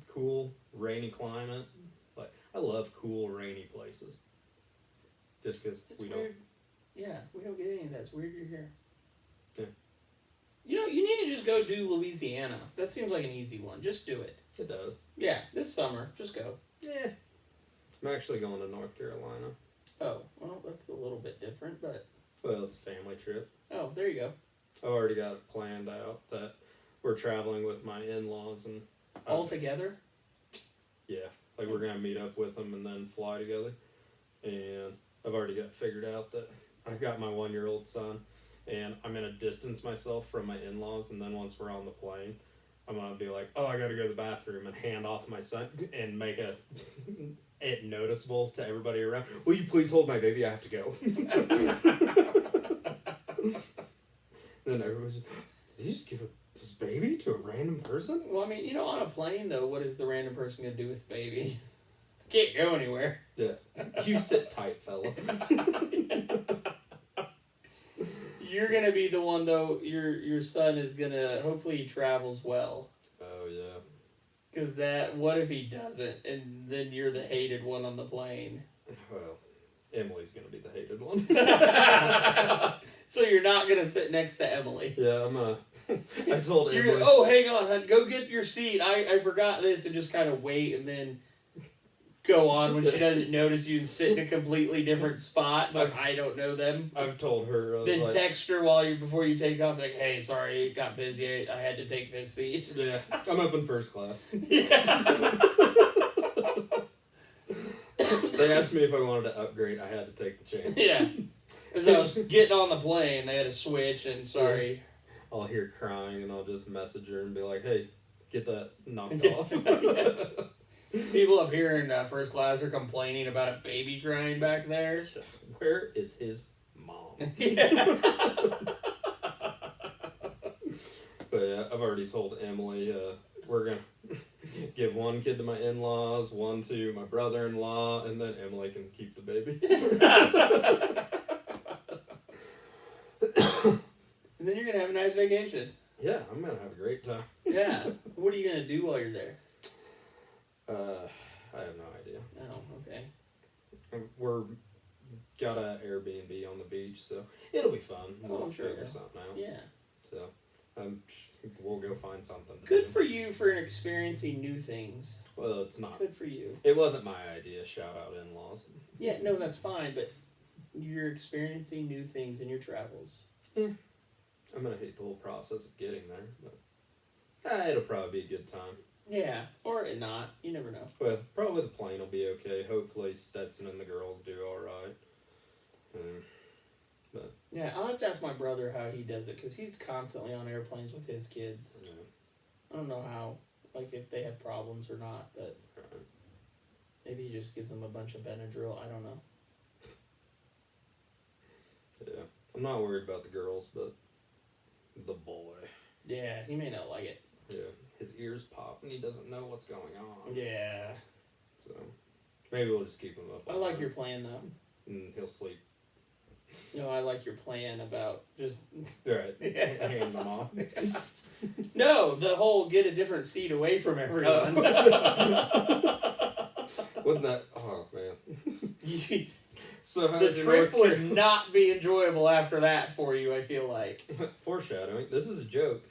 B: cool, rainy climate. Like I love cool, rainy places. Just because
A: It's
B: we
A: weird. Yeah, we don't get any of that. It's weird you're here.
B: Yeah.
A: You know, you need to just go do Louisiana. That seems like an easy one. Just do it.
B: It does.
A: Yeah, this summer. Just go.
B: Yeah. I'm actually going to North Carolina.
A: Oh, well, that's a little bit different, but...
B: Well, it's a family trip.
A: Oh, there you go.
B: I've already got it planned out that we're traveling with my in-laws and
A: All together?
B: yeah, like we're gonna meet up with them and then fly together. And I've already got figured out that I've got my 1-year-old son, and I'm gonna distance myself from my in-laws, and then once we're on the plane, I'm gonna be like, oh, I gotta go to the bathroom, and hand off my son and make it noticeable to everybody around. Will you please hold my baby? I have to go. Then everyone's just, did you just give his baby to a random person?
A: Well, I mean, you know, on a plane, though, what is the random person going to do with the baby? Can't go anywhere.
B: Yeah. You sit tight, fella.
A: You're going to be the one, though, your son is going to, hopefully he travels well.
B: Oh, yeah.
A: Because what if he doesn't, and then you're the hated one on the plane?
B: Well, Emily's going to be the hated one.
A: So you're not going to sit next to Emily.
B: Yeah, I told
A: You're
B: Emily.
A: gonna, oh, hang on, hon, go get your seat. I forgot this, and just kind of wait, and then go on when she doesn't notice you and sit in a completely different spot. Like, I don't know them.
B: I've told her. I was
A: Then
B: like,
A: text her before you take off, like, hey, sorry, it got busy. I had to take this seat.
B: yeah, I'm up in first class.
A: Yeah.
B: They asked me if I wanted to upgrade. I had to take the chance.
A: Yeah. As I was getting on the plane, they had to switch, and sorry.
B: I'll hear crying, and I'll just message her and be like, hey, get that knocked off.
A: People up here in first class are complaining about a baby crying back there.
B: Where is his mom?
A: Yeah.
B: But yeah, I've already told Emily we're going to give one one kid to my in-laws, one to my brother-in-law, and then Emily can keep the baby.
A: And then you're gonna have a nice vacation.
B: Yeah, I'm gonna have a great time.
A: Yeah. What are you gonna do while you're there?
B: I have no idea.
A: Oh, okay.
B: We're got a Airbnb on the beach, so it'll be fun. We'll
A: I'm sure.
B: figure something out.
A: Yeah.
B: So we'll go find something. To
A: Good
B: do.
A: for you for experiencing new things.
B: Well, it's not.
A: Good for you.
B: It wasn't my idea. Shout out in-laws.
A: Yeah, no, that's fine, but you're experiencing new things in your travels.
B: I'm gonna hate the whole process of getting there, but it'll probably be a good time.
A: Yeah, or not. You never know.
B: Well, probably the plane will be okay. Hopefully Stetson and the girls do all right.
A: Yeah, I'll have to ask my brother how he does it, because he's constantly on airplanes with his kids.
B: Yeah.
A: I don't know how, like, if they have problems or not, but
B: Right.
A: maybe he just gives them a bunch of Benadryl. I don't know.
B: Yeah, I'm not worried about the girls, but the boy.
A: Yeah, he may not like it.
B: Yeah, his ears pop and he doesn't know what's going on.
A: Yeah.
B: So maybe we'll just keep him up.
A: I like your plan, though.
B: And he'll sleep.
A: No, I like your plan about just...
B: Right. Hand them off.
A: No, the whole get a different seat away from everyone.
B: Wouldn't that? Oh man. So how
A: The
B: did your
A: trip
B: North
A: would not be enjoyable after that for you, I feel like.
B: Foreshadowing. This is a joke.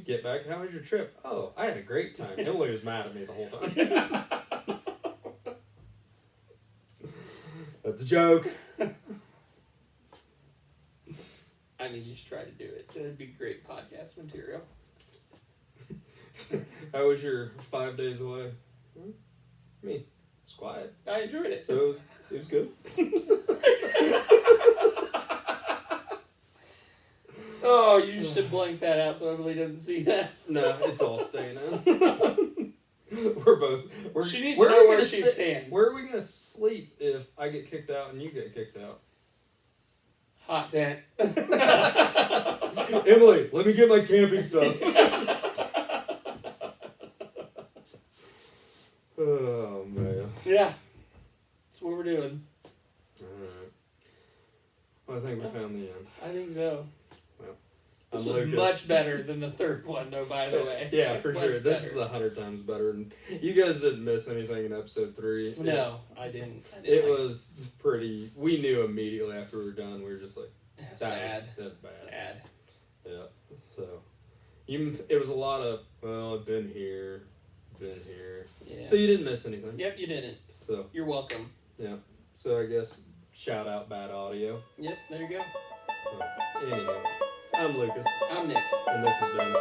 B: Get back. How was your trip? Oh, I had a great time. Emily was mad at me the whole time. That's a joke.
A: I think you should try to do it. That'd be great podcast material.
B: How was your 5 days away? Me. It's quiet.
A: I enjoyed it.
B: So it was good.
A: Oh, you should blank that out so Emily doesn't see that.
B: No, it's all staying in. We're both.
A: She needs to know where she stands.
B: Where are we gonna sleep if I get kicked out and you get kicked out?
A: Hot tent.
B: Emily, let me get my camping stuff. Oh man.
A: Yeah. That's what we're doing.
B: Alright. Well, I think we found the end.
A: I think so. This
B: I'm
A: was
B: Lucas.
A: much better than the third one, though, by the way.
B: Yeah,
A: Like,
B: for
A: much
B: sure. This
A: better.
B: is 100 times better. And you guys didn't miss anything in episode 3.
A: No, I didn't.
B: It was pretty. We knew immediately after we were done. We were just like,
A: That's
B: that
A: bad.
B: That's bad.
A: Bad.
B: Yeah. So, it was a lot of, well, I've been here.
A: Yeah.
B: So you didn't miss anything.
A: Yep, you didn't.
B: So,
A: You're welcome.
B: so I guess shout out bad audio.
A: Yep, there you go.
B: Anyhow, I'm Lucas,
A: I'm Nick.
B: and this has been